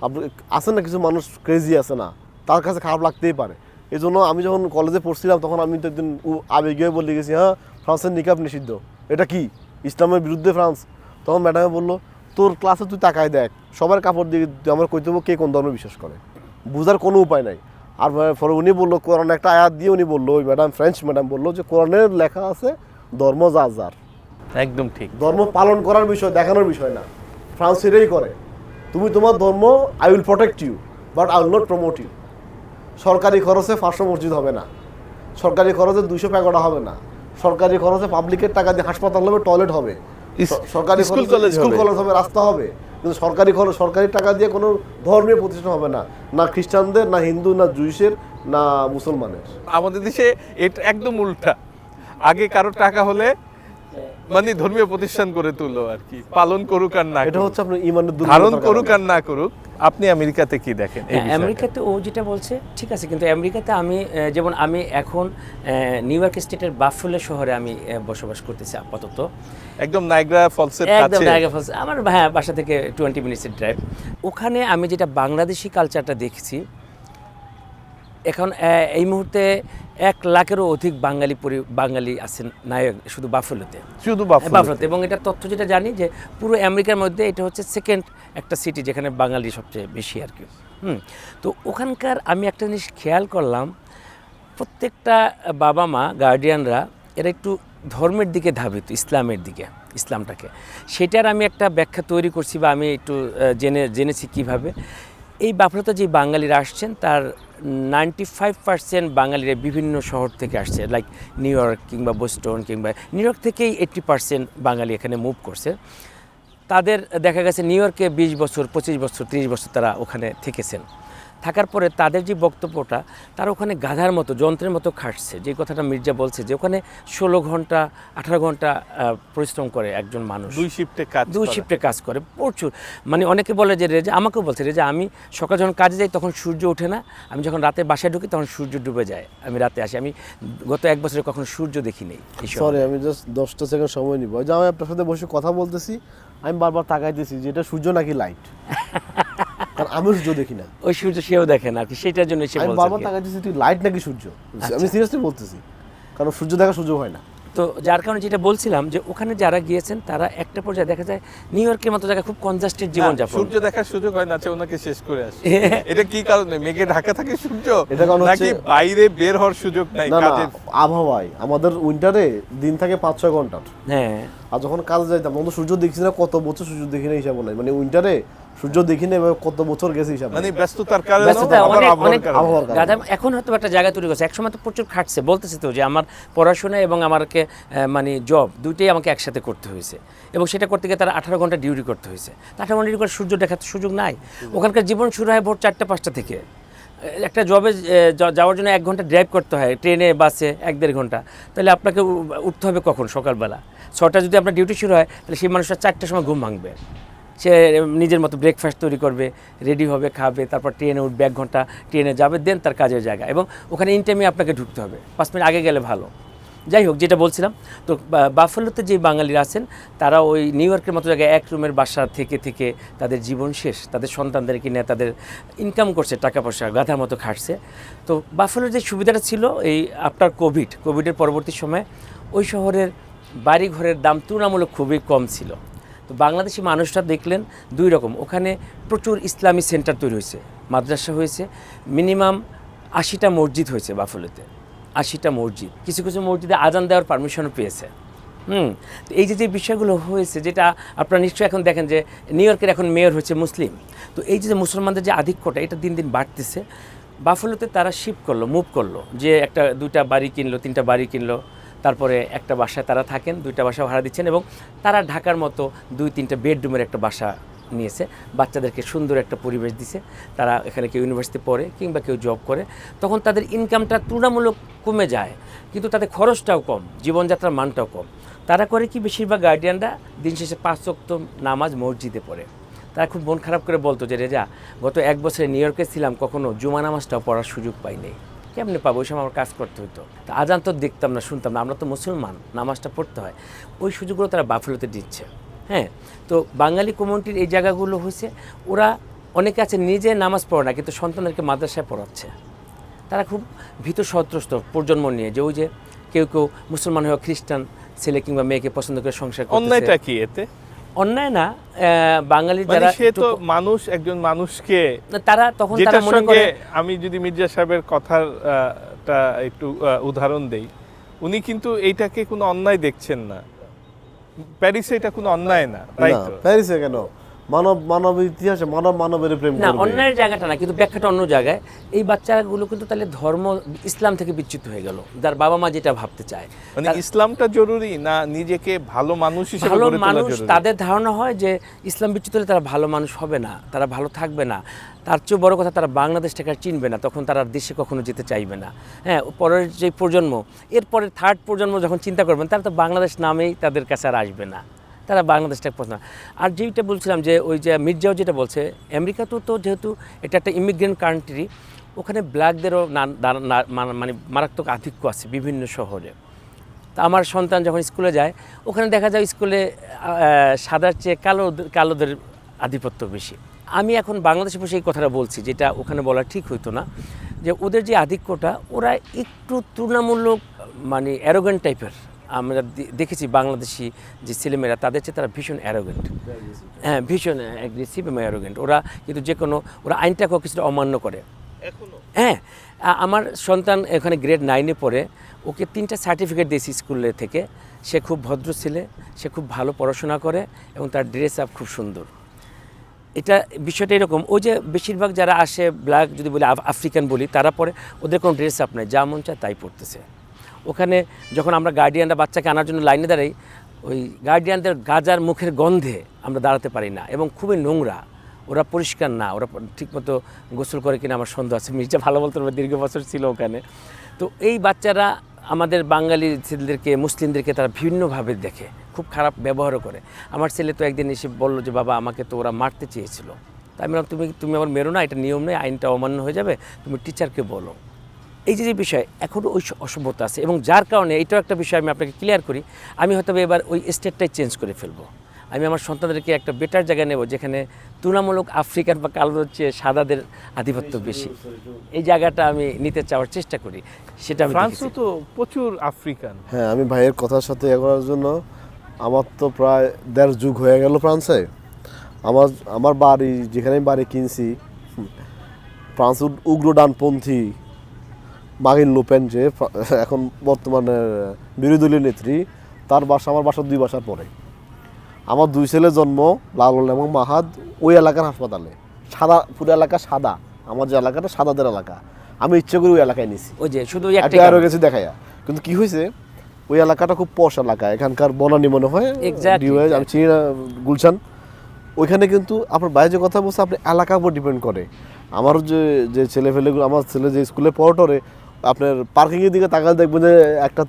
আপনি আছেন না, কিছু মানুষ ক্রেজি আছে না, তার কাছে খারাপ লাগতেই পারে। এই জন্য আমি যখন কলেজে পড়ছিলাম, তখন আমি তো একদিন আবেগে বলে গেছি, হ্যাঁ ফ্রান্সের নিকাব নিষিদ্ধ, এটা কি ইসলামের বিরুদ্ধে ফ্রান্স? তখন ম্যাডামে বললো, তোর ক্লাসে তুই তাকায় দেখ, সবার কাপড় দিয়ে আমার কইতে হবে কে কোন ধর্মে বিশ্বাস করে, বোঝার কোনো উপায় নাই। আর পরে উনি বললো, কোরআন একটা আয়াত দিয়ে উনি বললো, ওই ম্যাডাম, ফ্রেঞ্চ ম্যাডাম বললো যে কোরআনের লেখা আছে ধর্ম যার যার। একদম ঠিক। ধর্ম পালন করার বিষয়, দেখানোর বিষয় না। ফ্রান্স এটাই করে, তুমি তোমার ধর্ম, I will protect you but I will not promote you. সরকারি খরচে 500 মসজিদ হবে না, সরকারি খরচে 200 প্যাগোডা হবে না, সরকারি খরচে পাবলিকের টাকা দিয়ে হাসপাতাল হবে, টয়লেট হবে, সরকারি স্কুল কলেজ হবে, রাস্তা হবে। কিন্তু সরকারি টাকা দিয়ে কোনো ধর্মীয় প্রতিষ্ঠান হবে না, না খ্রিস্টানদের, না হিন্দু, না জুইশের, না মুসলমানের। আমাদের দেশে এটা একদম উল্টা। আগে কারো টাকা হলে মানে ধর্মীয় প্রতিষ্ঠান করে তুললো আর কি, পালন করুক আর না, এটা হচ্ছে আপনার ইমানের দুর্বলতা, ধারণ করুক আর না করুক। আপনি আমেরিকাতে কি দেখেন? আমেরিকাতে ও যেটা বলছে ঠিক আছে, কিন্তু আমেরিকাতে আমি যেমন আমি এখন নিউ ইয়র্ক স্টেটের বাফেলো শহরে আমি বসবাস করতেছি আপাতত, একদম নায়াগ্রা ফলসের কাছে। একদম নায়াগ্রা ফলস আমার বাসা থেকে 20 মিনিটসের ড্রাইভ। ওখানে আমি যেটা বাংলাদেশি কালচারটা দেখছি, এখন এই মুহূর্তে 1 লাখেরও অধিক বাঙালি আছেন নায়ক শুধু বাফেলোতে, বাফেলোতে। এবং এটা তথ্য যেটা জানি যে পুরো আমেরিকার মধ্যে এটা হচ্ছে সেকেন্ড একটা সিটি যেখানে বাঙালি সবচেয়ে বেশি আর কি। তো ওখানকার আমি একটা জিনিস খেয়াল করলাম, প্রত্যেকটা বাবা মা, গার্ডিয়ানরা এরা একটু ধর্মের দিকে ধাবিত, ইসলামের দিকে, ইসলামটাকে। সেটার আমি একটা ব্যাখ্যা তৈরি করছি, বা আমি একটু জেনেছি কীভাবে। এই বাফেলোতে যে বাঙালিরা আসছেন, তার 95% বাঙালিরা বিভিন্ন শহর থেকে আসছে, লাইক নিউ ইয়র্ক কিংবা বোস্টন, কিংবা নিউ ইয়র্ক থেকেই 80% বাঙালি এখানে মুভ করছে। তাদের দেখা গেছে নিউ ইয়র্কে 20 বছর, 25 বছর, 30 বছর তারা ওখানে থেকেছেন। থাকার পরে তাদের যে বক্তব্যটা, তারা ওখানে গাধার মতো যন্ত্রের মতো খাটছে। যে কথাটা মির্জা বলছে যে ওখানে 16 ঘন্টা 18 ঘন্টা পরিশ্রম করে একজন মানুষ, 2 শিফটে কাজ করে প্রচুর। মানে অনেকে বলে যে রেজা, আমাকেও বলছে রেজা আমি সকাল যখন কাজে যাই তখন সূর্য ওঠে না, আমি যখন রাতে বাসায় ঢুকি তখন সূর্য ডুবে যায়, আমি রাতে আসি। আমি গত 1 বছরে কখনো সূর্য দেখি নেই। সরি, আমি জাস্ট 10টা সেকেন্ড সময় নিব। ওই যে আমি আপনার সাথে বসে কথা বলতেছি, আমি বারবার তাকাইতেছি যে এটা সূর্য নাকি লাইট, কারণ আমি সূর্য দেখি না। ওই সূর্য সেও দেখেন আর কি, সেটার জন্য সে আমি বলছে বারবার আর কি। তাকাইতেছি তুই লাইট নাকি সূর্য, আমি সিরিয়াসলি বলতেছি, কারণ সূর্য দেখার সুযোগ হয় না। তো যার কারণে যেটা বলছিলাম যে ওখানে যারা গিয়েছেন তারা একটা পর্যায়ে দেখা যায় নিউ ইয়র্কের মতো জায়গায় খুব কনজাস্টেড জীবনযাপন। সূর্য দেখার সুযোগ হয় না, ওনাকে শেষ করে আসে। এটা কি কারণে? মেঘে ঢাকা থাকে সূর্য, এটা কারণ নাকি হচ্ছে- বাইরে বের হওয়ার সুযোগ নাই না না, কাজের? আবহাওয়ায় আমাদের উইন্টারে দিন থাকে 5-6 ঘন্টার, হ্যাঁ, আর যখন কাজে যাইতাম তখন তো সূর্য দেখছি না, কত বছর সূর্য দেখি না হিসাব নাই। মানে উইন্টারে সূর্য দেখি না, এবার কত বছর গেছে হিসাব নাই। মানে ব্যস্ততার কারণে, ব্যস্ততা আবার অনেক আবহাওয়ার অনেক কারণে। আবহাওয়ার কারণে। গাধা এখন হয়তো একটা জায়গা তৈরি করছে, একসময় তো প্রচুর খাটছে, বলতেছে তো যে আমার পড়াশোনা এবং আমাকে মানে জব দুইটাই আমাকে একসাথে করতে হয়েছে, এবং সেটা করতে গিয়ে তারা 18 ঘন্টা ডিউটি করতে হয়েছে। 18 ঘন্টা ডিউটি করে সূর্য দেখার তো সুযোগ নাই। ওখানকার জীবন শুরু হয় ভোর 4টা-5টা থেকে। একটা জবে যাওয়ার জন্য 1 ঘন্টা ড্রাইভ করতে হয়, ট্রেনে বাসে 1-1.5 ঘন্টা। তাহলে আপনাকে উঠতে হবে কখন? সকালবেলা 6টা যদি আপনার ডিউটি শুরু হয়, তাহলে সেই মানুষটা 4টার সময় ঘুম ভাঙবে, সে নিজের মতো ব্রেকফাস্ট তৈরি করবে, রেডি হবে, খাবে, তারপর ট্রেনে উঠবে, 1 ঘন্টা ট্রেনে যাবে, দেন তার কাজের জায়গা, এবং ওখানে ইন টাইমে আপনাকে ঢুকতে হবে, 5 মিনিট আগে গেলে ভালো। যাই হোক, যেটা বলছিলাম, তো বাফেলোতে যে বাঙালিরা আছেন তারা ওই নিউ ইয়র্কের মতো জায়গায় 1 রুমের বাসা থেকে থেকে তাদের জীবন শেষ, তাদের সন্তানদেরকে নিয়ে তাদের ইনকাম করছে, টাকা পয়সা গাধার মতো খাটছে। তো বাফেলোর যে সুবিধাটা ছিল এই আফটার কোভিডের পরবর্তী সময়ে ওই শহরের বাড়ি ঘরের দাম তুলনামূলক খুবই কম ছিল। তো বাংলাদেশি মানুষরা দেখলেন 2 রকম, ওখানে প্রচুর ইসলামী সেন্টার তৈরি হয়েছে, মাদ্রাসা হয়েছে, মিনিমাম 80টা মসজিদ হয়েছে বাফেলোতে, 80টা মসজিদ। কিছু কিছু মসজিদে আজান দেওয়ার পারমিশনও পেয়েছে। তো এই যে বিষয়গুলো হয়েছে, যেটা আপনারা নিশ্চয়ই এখন দেখেন যে নিউ ইয়র্কের এখন মেয়র হচ্ছে মুসলিম। তো এই যে মুসলমানদের যে আধিক্যটা, এটা দিন দিন বাড়তেছে। বাফেলোতে তারা মুভ করলো, যে 1-2টা বাড়ি কিনলো, 3টা বাড়ি কিনলো, তারপরে একটা বাসায় তারা থাকেন, 2টা বাসা ভাড়া দিচ্ছেন, এবং তারা ঢাকার মতো 2-3টা বেডরুমের একটা বাসা নিয়েছে, বাচ্চাদেরকে সুন্দর একটা পরিবেশ দিছে। তারা এখানে কেউ ইউনিভার্সিটি পড়ে কিংবা কেউ জব করে, তখন তাদের ইনকামটা তুলনামূলক কমে যায়, কিন্তু তাদের খরচটাও কম, জীবনযাত্রার মানটাও কম। তারা করে কি, বেশিরভাগ গার্ডিয়ানরা দিন শেষে 5 ওয়াক্ত নামাজ মসজিদে পড়ে। তারা খুব মন খারাপ করে বলতো যে রেজা, গত 1 বছরে নিউ ইয়র্কে ছিলাম, কখনো জুমা নামাজটাও পড়ার সুযোগ পাইনি, কেমনে পাবো? ওই সময় আমার কাজ করতে হতো, তা আজান তো দেখতাম না, শুনতাম না, আমরা তো মুসলমান, নামাজটা পড়তে হয়। ওই সুযোগগুলো তারা বাফেলোতে দিচ্ছে। হ্যাঁ, তো বাঙালি কমিউনিটির এই জায়গাগুলো হয়েছে, ওরা অনেকে আছে নিজে নামাজ পড়ে না, কিন্তু সন্তানদেরকে মাদ্রাসায় পড়াচ্ছে। তারা খুব ভীত সন্ত্রস্ত প্রজন্ম নিয়ে, যে ওই যে কেউ কেউ মুসলমান হয়ে খ্রিস্টান ছেলে কিংবা মেয়েকে পছন্দ করে সংসার করতেছে। অন্যায়টা কি এতে? অন্যায় না, বাঙালি মানে যারা সে তো মানুষ, একজন মানুষকে, তারা তখন তারা যেটার মনে সঙ্গে করে, আমি যদি মির্জা সাহেবের কথাটা একটু উদাহরণ দেই, উনি কিন্তু এইটাকে কোনো অন্যায় দেখছেন না। প্যারিসে এটা কোনো অন্যায় না, তাই না, তো? প্যারিসে কেন? মানব ইতিহাসে মানবের প্রেম না, করবে। অন্যায়ের জায়গাটা না, কিন্তু ব্যাখ্যাটা অন্য জায়গায়। এই বাচ্চাগুলো কিন্তু তাহলে ধর্ম ইসলাম থেকে বিচ্যুত হয়ে গেল, যার বাবা মা যেটা ভাবতে চায়। মানে ইসলামটা জরুরি না নিজেকে ভালো মানুষ হিসেবে ভালো গড়ে তোলা মানুষ, জরুরি? তাদের ধারণা হয় যে ইসলাম বিচ্যুত হলে তারা ভালো মানুষ হবে না, তারা ভালো থাকবে না। তার চেয়ে বড় কথা, তারা বাংলাদেশটাকে আর চিনবে না, তখন তারা আর দেশে কখনো যেতে চাইবে না। হ্যাঁ, পরের যে প্রজন্ম, এরপরে 3rd প্রজন্ম যখন চিন্তা করবেন, তারা তো বাংলাদেশ নামেই তাদের কাছে আর আসবে না, তারা বাংলাদেশটাকে পছন্দ। আর যেটা বলছিলাম যে ওই যে মির্জাও যেটা বলছে, আমেরিকাতেও তো যেহেতু এটা একটা ইমিগ্রেন্ট কান্ট্রি, ওখানে ব্ল্যাকদেরও মানে মারাত্মক আধিক্য আছে বিভিন্ন শহরে। তা আমার সন্তান যখন স্কুলে যায়, ওখানে দেখা যায় স্কুলে সাদার চেয়ে কালোদের আধিপত্য বেশি। আমি এখন বাংলাদেশে বসে এই কথাটা বলছি, যেটা ওখানে বলা ঠিক হইতো না, যে ওদের যে আধিক্যটা, ওরা একটু তুলনামূলক মানে অ্যারোগেন্ট টাইপের। আমরা দেখেছি বাংলাদেশি যে ছেলেমেয়েরা, তাদের চেয়ে তারা ভীষণ অ্যারোগেন্ট, হ্যাঁ, ভীষণ অ্যাগ্রেসিভ এবং অ্যারোগেন্ট। ওরা যে কোনো, ওরা আইনটাকেও কিছুটা অমান্য করে এখনো। হ্যাঁ, আমার সন্তান এখানে গ্রেড 9-এ পড়ে, ওকে 3টা সার্টিফিকেট দিয়েছি স্কুলে থেকে। সে খুব ভদ্র ছেলে, সে খুব ভালো পড়াশোনা করে, এবং তার ড্রেস আপ খুব সুন্দর। এটা বিষয়টা এরকম, ওই যে বেশিরভাগ যারা আসে ব্ল্যাক যদি বলি, আফ্রিকান বলি, তারা পরে ওদের কোনো ড্রেস আপ নাই, যা মন চায় তাই পড়তেছে। ওখানে যখন আমরা গার্ডিয়ানরা বাচ্চাকে আনার জন্য লাইনে দাঁড়াই, ওই গার্ডিয়ানদের গাজার মুখের গন্ধে আমরা দাঁড়াতে পারি না, এবং খুবই নোংরা। ওরা পরিষ্কার না, ওরা ঠিকমতো গোসল করে কিনা আমার সন্দেহ আছে। মির্জা ভালো বলতে পারবে, দীর্ঘ বছর ছিল ওখানে। তো এই বাচ্চারা আমাদের বাঙালি ছেলেদেরকে, মুসলিমদেরকে তারা বিভিন্নভাবে দেখে, খুব খারাপ ব্যবহারও করে। আমার ছেলে তো একদিন এসে বললো যে বাবা আমাকে তো ওরা মারতে চেয়েছিল। তাই আমি বললাম তুমি আবার মেরো না, এটা নিয়ম নেই, আইনটা অমান্য হয়ে যাবে, তুমি টিচারকে বলো। এই যে বিষয় এখনও ওই অসভ্যতা আছে, এবং যার কারণে এইটাও একটা বিষয় আমি আপনাকে ক্লিয়ার করি, আমি হয়তো এবার ওই স্টেটটাই চেঞ্জ করে ফেলবো। আমি আমার সন্তানদেরকে একটা বেটার জায়গায় নেব যেখানে তুলনামূলক আফ্রিকান বা কালোদের চেয়ে সাদাদের আধিপত্য বেশি। এই জায়গাটা আমি নিতে চাওয়ার চেষ্টা করি, সেটা আমি ফ্রান্সও দেখেছি। তো প্রচুর আফ্রিকান। হ্যাঁ, আমি ভাইয়ের কথার সাথে এ করার জন্য, আমার তো প্রায় 1.5 যুগ হয়ে গেল ফ্রান্সে। আমার বাড়ি, যেখানে আমি বাড়ি কিনছি, ফ্রান্স উগ্র ডানপন্থী মারিন লে পেন, যে এখন বর্তমানে বিরোধী দলীয় নেত্রী, তার বাসা আমার বাসার 2 বাসার পরে। আমার 2 ছেলের জন্ম লালন এবং মাহাদ ওই এলাকার হাসপাতালে। সাদা, পুরো এলাকা সাদা। আমার যে এলাকাটা সাদাদের এলাকা, আমি ইচ্ছে করে ওই এলাকায় নিছি। ওই যে শুধু ওই একটা আরো গেছি দেখাইয়া। কিন্তু কি হয়েছে, ওই এলাকাটা খুব পশ এলাকা, এখানকার বনানী মনে হয়, আমি চিনি না, গুলশান। ওইখানে কিন্তু আপনার বাইরে যে কথা বলছে, আপনি এলাকার উপর ডিপেন্ড করে। আমার যে ছেলেফেলেগুলো, আমার ছেলে যে স্কুলে পড়ে, আপনার পার্কিংয়ের দিকে তাকালে দেখবেন যে একটা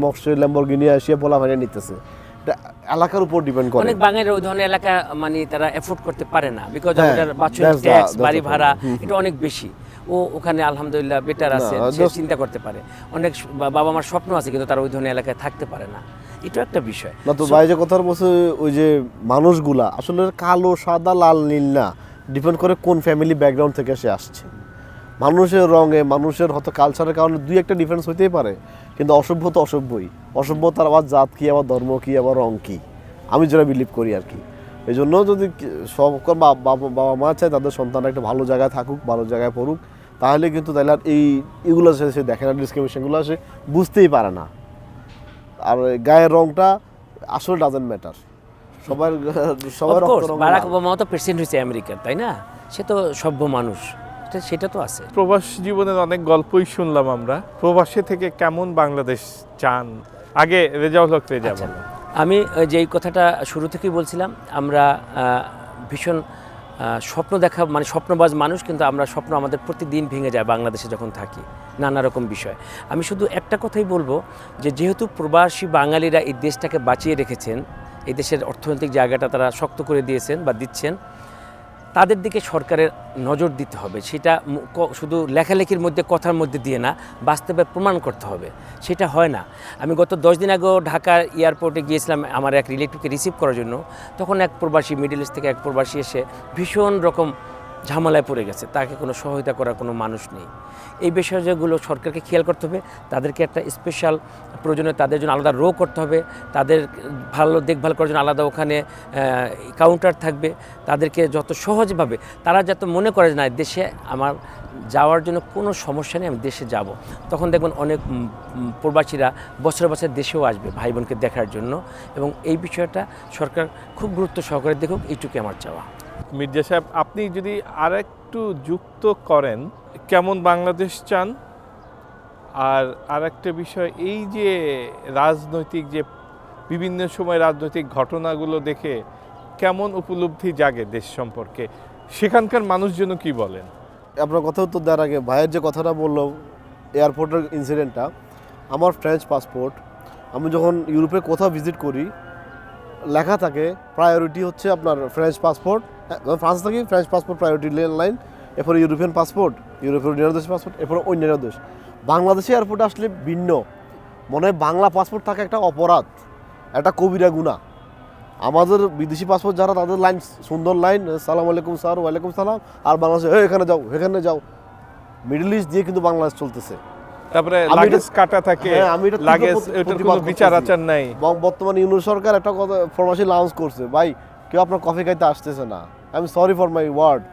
মক্সে ল্যাম্বরগিনি আসিয়া পোলা ভাইয়া নিতেছে। এটা এলাকার উপর ডিপেন্ড করে। অনেক বাঙালিরা ওই ধরনের এলাকা মানে তারা এফোর্ড করতে পারে না, বিকজ ওটার বাৎসরিক ট্যাক্স, বাড়ি ভাড়া এটা অনেক বেশি। ও ওখানে আলহামদুলিল্লাহ বেটার আছে, সে চিন্তা করতে পারে। অনেক বাবা মার স্বপ্ন আছে, কিন্তু তারা ওই ধরনের এলাকায় থাকতে পারে না। এটা একটা বিষয় না। তো ভাই যে কথা বলছে, ওই যে মানুষগুলা আসলে কালো, সাদা, লাল, নীল না, ডিপেন্ড করে কোন ফ্যামিলি ব্যাকগ্রাউন্ড থেকে সে আসছে। মানুষের রঙে, মানুষের হয়তো কালচারের কারণে 2-1টা ডিফারেন্স হইতেই পারে, কিন্তু অসভ্য তো অসভ্যই। অসভ্যতার আবার জাত কী, আবার ধর্ম কী, আবার রং কী, আমি যেটা বিলিভ করি আর কি। এই জন্য যদি সব বাবা মা চায় তাদের সন্তানরা একটা ভালো জায়গায় থাকুক, ভালো জায়গায় পড়ুক, তাহলে কিন্তু তাহলে আর এইগুলো সে দেখে না, ডিসক্রিমিনেশনগুলো সে বুঝতেই পারে না। আর গায়ের রংটা আসলে ডাজেন্ট ম্যাটার। সবার বারাক ওবামাও তো প্রেসিডেন্ট হয়েছে আমেরিকার, তাই না? সে তো সভ্য মানুষ, সেটা তো আছে। প্রবাস জীবনের অনেক গল্পই শুনলাম আমরা। প্রবাসে থেকে কেমন বাংলাদেশ চান? আগে রেজাউল হক রেজা বলেন। আমি যেই কথাটা শুরু থেকেই বলছিলাম, আমরা ভীষণ স্বপ্ন দেখা, মানে স্বপ্নবাজ মানুষ, কিন্তু আমরা স্বপ্ন আমাদের প্রতিদিন ভেঙে যায় বাংলাদেশে যখন থাকি, নানা রকম বিষয়। আমি শুধু একটা কথাই বলবো যে যেহেতু প্রবাসী বাঙালিরা এই দেশটাকে বাঁচিয়ে রেখেছেন, এই দেশের অর্থনৈতিক জায়গাটা তারা শক্ত করে দিয়েছেন বা দিচ্ছেন, তাদের দিকে সরকারের নজর দিতে হবে। সেটা শুধু লেখালেখির মধ্যে, কথার মধ্যে দিয়ে না, বাস্তবে প্রমাণ করতে হবে। সেটা হয় না। আমি গত 10 দিন আগেও ঢাকার এয়ারপোর্টে গিয়েছিলাম আমার এক রিলেটিভকে রিসিভ করার জন্য। তখন এক প্রবাসী, মিডল ইস্ট থেকে এক প্রবাসী এসে ভীষণ রকম ঝামেলায় পড়ে গেছে, তাকে কোনো সহায়তা করার কোনো মানুষ নেই। এই বিষয়গুলো সরকারকে খেয়াল করতে হবে। তাদেরকে একটা স্পেশাল প্রয়োজনে তাদের জন্য আলাদা রো করতে হবে, তাদের ভালো দেখভাল করার জন্য আলাদা ওখানে কাউন্টার থাকবে। তাদেরকে যত সহজভাবে, তারা যাতে মনে করে না দেশে আমার যাওয়ার জন্য কোনো সমস্যা নেই, আমি দেশে যাব, তখন দেখবেন অনেক প্রবাসীরা বছর বছর দেশেও আসবে ভাই বোনকে দেখার জন্য। এবং এই বিষয়টা সরকার খুব গুরুত্ব সহকারে দেখুক, এইটুকুই আমার চাওয়া। মির্জা সাহেব, আপনি যদি আরেকটু যুক্ত করেন, কেমন বাংলাদেশ চান? আর আরেকটা বিষয়, এই যে রাজনৈতিক, যে বিভিন্ন সময় রাজনৈতিক ঘটনাগুলো দেখে কেমন উপলব্ধি জাগে দেশ সম্পর্কে, সেখানকার মানুষজন কি বলেন? আপনার কথা উত্তর দেওয়ার আগে ভাইয়ের যে কথাটা বললো এয়ারপোর্টের ইনসিডেন্টটা, আমার ফ্রেঞ্চ পাসপোর্ট, আমি যখন ইউরোপে কোথাও ভিজিট করি লেখা থাকে প্রায়োরিটি হচ্ছে আপনার ফ্রেঞ্চ পাসপোর্ট, ফ্রান্স থাকি ফ্রেঞ্চ পাসপোর্ট প্রায়োরিটি লাইন, এরপরে ইউরোপিয়ান পাসপোর্ট, ইউরোপীয় দেশের পাসপোর্ট, এরপরে অন্যান্য দেশ। বাংলাদেশে এয়ারপোর্টে আসলে ভিন্ন, মনে হয় বাংলা পাসপোর্ট থাকা একটা অপরাধ, একটা কবিরা গুনাহ। আমাদের বিদেশি পাসপোর্ট যারা, তাদের লাইন সুন্দর লাইন, সালাম আলাইকুম স্যার, ওয়ালাইকুম সালাম, আর বাংলাদেশে এখানে যাও, এখানে যাও। মিডল ইস্ট দিয়ে কিন্তু বাংলাদেশ চলতেছে। তারপরে লাগেজ কাটা থাকে, লাগেজ এটার কোনো বিচার আচার নাই। বর্তমানে ইউনিয়ন সরকার একটা কথা ফরমাশি লঞ্চ করছে, ভাই কেউ আপনার কফি খাইতে আসতেছে না, I am sorry for my word,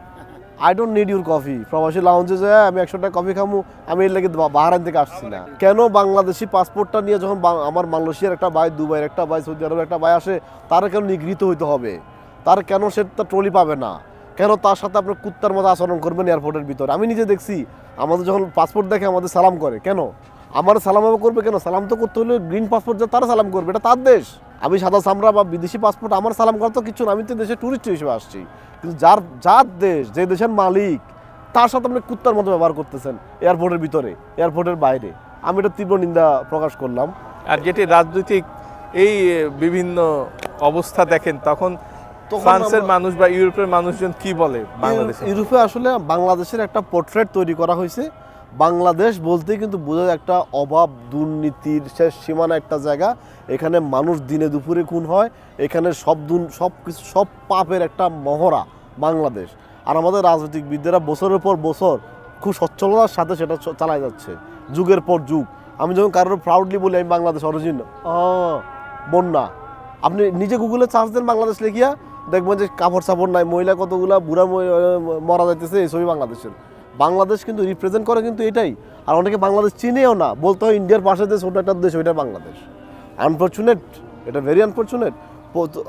I don't need your coffee. প্রবাসী লাউঞ্জে যায় আমি 100 টাকা কফি খামু, আমি এর লাগে বাহারাইন থেকে আসছি না। কেন বাংলাদেশি পাসপোর্টটা নিয়ে যখন আমার মালয়েশিয়ার একটা ভাই, দুবাইয়ের একটা ভাই, সৌদি আরবের একটা ভাই আসে, তারা কেন নিগৃহীত হইতে হবে? তার কেন সে তার ট্রলি পাবে না? কেন তার সাথে আপনার কুত্তার মতো আচরণ করবেন এয়ারপোর্টের ভিতরে? আমি নিজে দেখছি, আমাদের যখন পাসপোর্ট দেখে আমাদের সালাম করে, কেন আমার সালাম করবে কেন? সালাম তো করতে হলে গ্রিন পাসপোর্ট যা তারা সালাম করবে, এটা তার দেশ। আমি সাদা চামড়া বা বিদেশি পাসপোর্ট আমার সালাম করা তো কিছু না, আমি তো দেশে ট্যুরিস্ট হিসেবে আসছি। কিন্তু যার দেশ, যে দেশের মালিক, তার সাথে আপনি কুত্তার মতো ব্যবহার করতেছেন এয়ারপোর্টের ভিতরে, এয়ারপোর্টের বাইরে। আমি এটা তীব্র নিন্দা প্রকাশ করলাম। আর যেটি রাজনৈতিক এই বিভিন্ন অবস্থা দেখেন, তখন ফ্রান্সের মানুষ বা ইউরোপের মানুষজন কি বলে বাংলাদেশে? ইউরোপে আসলে বাংলাদেশের একটা পোর্ট্রেট তৈরি করা হয়েছে। বাংলাদেশ বলতে কিন্তু বোঝা যায় একটা অভাব, দুর্নীতির শেষ সীমানা একটা জায়গা। এখানে মানুষ দিনে দুপুরে খুন হয়, এখানে সব কিছু, সব পাপের একটা মহড়া বাংলাদেশ। আর আমাদের রাজনৈতিকবিদরা বছরের পর বছর খুব সচ্ছলতার সাথে সেটা চালায় যাচ্ছে, যুগের পর যুগ। আমি যখন কারোর প্রাউডলি বলি আমি বাংলাদেশ অরিজিন, বন্যা, আপনি নিজে গুগলে চার্জ দেন বাংলাদেশ লিখিয়া, দেখবেন যে কাপড় চাপড় নাই, মহিলা কতগুলা বুড়া মরা যাইতেছে, এই ছবি বাংলাদেশের। বাংলাদেশ কিন্তু রিপ্রেজেন্ট করে কিন্তু এটাই। আর অনেকে বাংলাদেশ চিনেও না, বলতে হয় ইন্ডিয়ার পাশে যে ছোটো একটা দেশ, ওইটা বাংলাদেশ। আনফর্চুনেট, এটা ভেরি আনফর্চুনেট।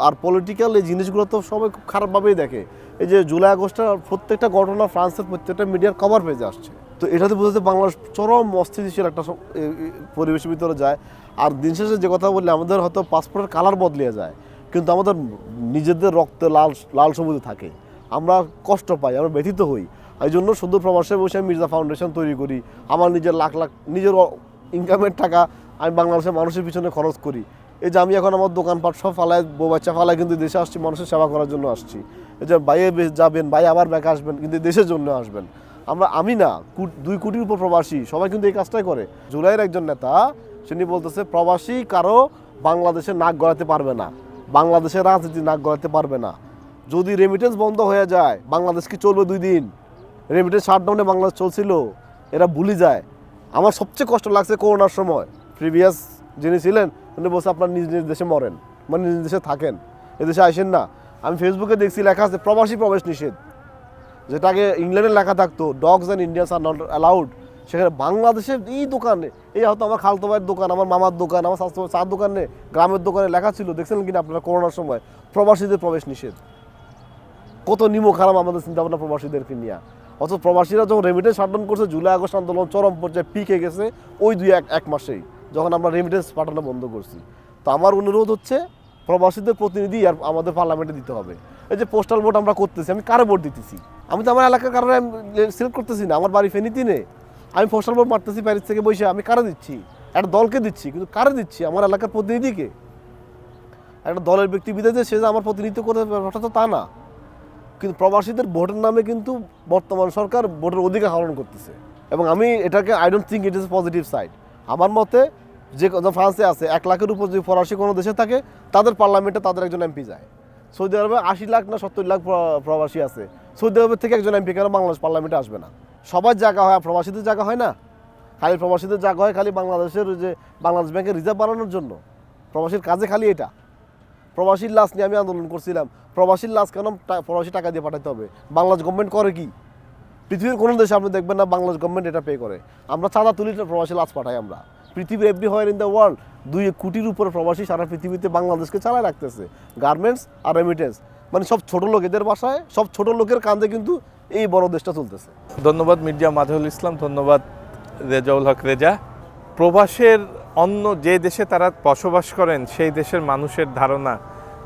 আর পলিটিক্যাল এই জিনিসগুলো তো সবাই খুব খারাপভাবেই দেখে। এই যে জুলাই আগস্টের প্রত্যেকটা ঘটনা ফ্রান্সের প্রত্যেকটা মিডিয়ার কভার পেজে আসছে। তো এটাতে বোঝাতে বাংলাদেশ চরম অস্থিতিশীল একটা পরিবেশের ভিতরে যায়। আর দিন শেষে যে কথা বললে, আমাদের হয়তো পাসপোর্টের কালার বদলিয়ে যায়, কিন্তু আমাদের নিজেদের রক্তে লাল সবুজ থাকে। আমরা কষ্ট পাই, আমরা ব্যথিত হই। এই জন্য শুধু প্রবাসে বসে আমি মির্জা ফাউন্ডেশন তৈরি করি। আমার নিজের লাখ নিজের ইনকামের টাকা আমি বাংলাদেশের মানুষের পিছনে খরচ করি। এই যে আমি এখন আমার দোকানপাট সব ফালায়, বউ বাচ্চা ফালায় কিন্তু দেশে আসছি, মানুষের সেবা করার জন্য আসছি। এই যে বাইরে যাবেন, ভাই আবার ব্যাক আসবেন, কিন্তু দেশের জন্য আসবেন। আমি না, 2 কোটির উপর প্রবাসী, সবাই কিন্তু এই কাজটাই করে। জুলাইয়ের একজন নেতা তিনি বলতেছে প্রবাসী কারো বাংলাদেশে নাক গলাতে পারবে না, বাংলাদেশের রাজনীতি নাক গলাতে পারবে না। যদি রেমিটেন্স বন্ধ হয়ে যায়, বাংলাদেশ কি চলবে 2 দিন? রেমিটেন্স শাটডাউনে বাংলাদেশ চলছিল, এরা ভুলে যায়। আমার সবচেয়ে কষ্ট লাগছে করোনার সময়, প্রিভিয়াস যিনি ছিলেন উনি বলছে আপনার নিজ নিজ দেশে মরেন, মানে নিজ দেশে থাকেন, এদেশে আসেন না। আমি ফেসবুকে দেখছি লেখা আছে প্রবাসী প্রবেশ নিষেধ, যেটা আগে ইংল্যান্ডে লেখা থাকতো dogs and Indians are not allowed. সেখানে বাংলাদেশের এই দোকানে, এই হয়তো আমার খালতো ভাইয়ের দোকান, আমার মামার দোকান, আমার স্বাস্থ্য চার দোকানে, গ্রামের দোকানে লেখা ছিল, দেখছেন কিনা আপনারা করোনার সময় প্রবাসীদের প্রবেশ নিষেধ। কত নিমক হারাম আমাদের চিন্তা ভাবনা প্রবাসীদেরকে নিয়ে। অথচ প্রবাসীরা যখন রেমিটেন্স শাটডাউন করছে, জুলাই আগস্ট আন্দোলন চরম পর্যায়ে পিকে গেছে ওই 1 মাসেই, যখন আমরা রেমিটেন্স পাঠানো বন্ধ করছি। তো আমার অনুরোধ হচ্ছে প্রবাসীদের প্রতিনিধি আর আমাদের পার্লামেন্টে দিতে হবে। এই যে পোস্টাল ভোট আমরা করতেছি, আমি কারে ভোট দিতেছি? আমি তো আমার এলাকার কারণে সিলেক্ট করতেছি না, আমার বাড়ি ফেনীতে নেই, আমি পোস্টাল ভোট মারতেছি প্যারিস থেকে বসে। আমি কারে দিচ্ছি? একটা দলকে দিচ্ছি, কিন্তু কারে দিচ্ছি? আমার এলাকার প্রতিনিধিকে। একটা দলের ব্যক্তি বিদেশে সে যে আমার প্রতিনিধিত্ব করে ব্যাপারটা তো তা না। কিন্তু প্রবাসীদের ভোটের নামে কিন্তু বর্তমান সরকার ভোটের অধিকার হরণ করতেছে, এবং আমি এটাকে I don't think it is positive side. আমার মতে যে ফ্রান্সে আছে 1 লাখের উপর যদি ফরাসি কোনো দেশে থাকে, তাদের পার্লামেন্টে তাদের একজন এমপি যায়। সৌদি আরবে 80 লাখ না 70 লাখ প্রবাসী আছে, সৌদি আরবের থেকে একজন এমপি কেন বাংলাদেশ পার্লামেন্টে আসবে না? সবার জায়গা হয়, প্রবাসীদের জায়গা হয় না? খালি প্রবাসীদের জায়গা হয় খালি বাংলাদেশের যে বাংলাদেশ ব্যাংকের রিজার্ভ বাড়ানোর জন্য। প্রবাসীর কাজে খালি এটা। প্রবাসীর লাশ নিয়ে আমি আন্দোলন করছিলাম, প্রবাসীর লাশ কেন প্রবাসী টাকা দিয়ে পাঠাতে হবে? বাংলাদেশ গভর্নমেন্ট করে কি? পৃথিবীর কোনো দেশে আপনি দেখবেন না বাংলাদেশ গভর্নমেন্ট এটা পে করে। আমরা চাঁদা তুলি, প্রবাসী লাশ পাঠাই। আমরা পৃথিবীর এভরিহোয়ার ইন দ্য ওয়ার্ল্ড 2 কোটির উপরে প্রবাসী সারা পৃথিবীতে বাংলাদেশকে চালায় রাখতেছে। গার্মেন্টস আর রেমিটেন্স, মানে সব ছোট লোক, এদের বাসায় সব ছোট লোকের কাঁধে কিন্তু এই বড় দেশটা চলতেছে। ধন্যবাদ মির্জা মাঝারুল ইসলাম, ধন্যবাদ রেজাউল হক রেজা। প্রবাসের অন্য যে দেশে তারা বসবাস করেন সেই দেশের মানুষের ধারণা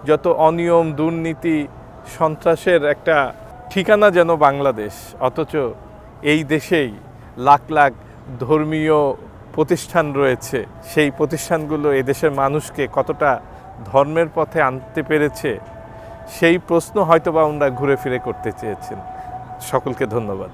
যত অনিয়ম, দুর্নীতি, সন্ত্রাসের একটা ঠিকানা যেন বাংলাদেশ, অথচ এই দেশেই লাখ লাখ ধর্মীয় প্রতিষ্ঠান রয়েছে। সেই প্রতিষ্ঠানগুলো এদেশের মানুষকে কতটা ধর্মের পথে আনতে পেরেছে, সেই প্রশ্ন হয়তোবা আমরা ঘুরে ফিরে করতে চেয়েছেন। সকলকে ধন্যবাদ।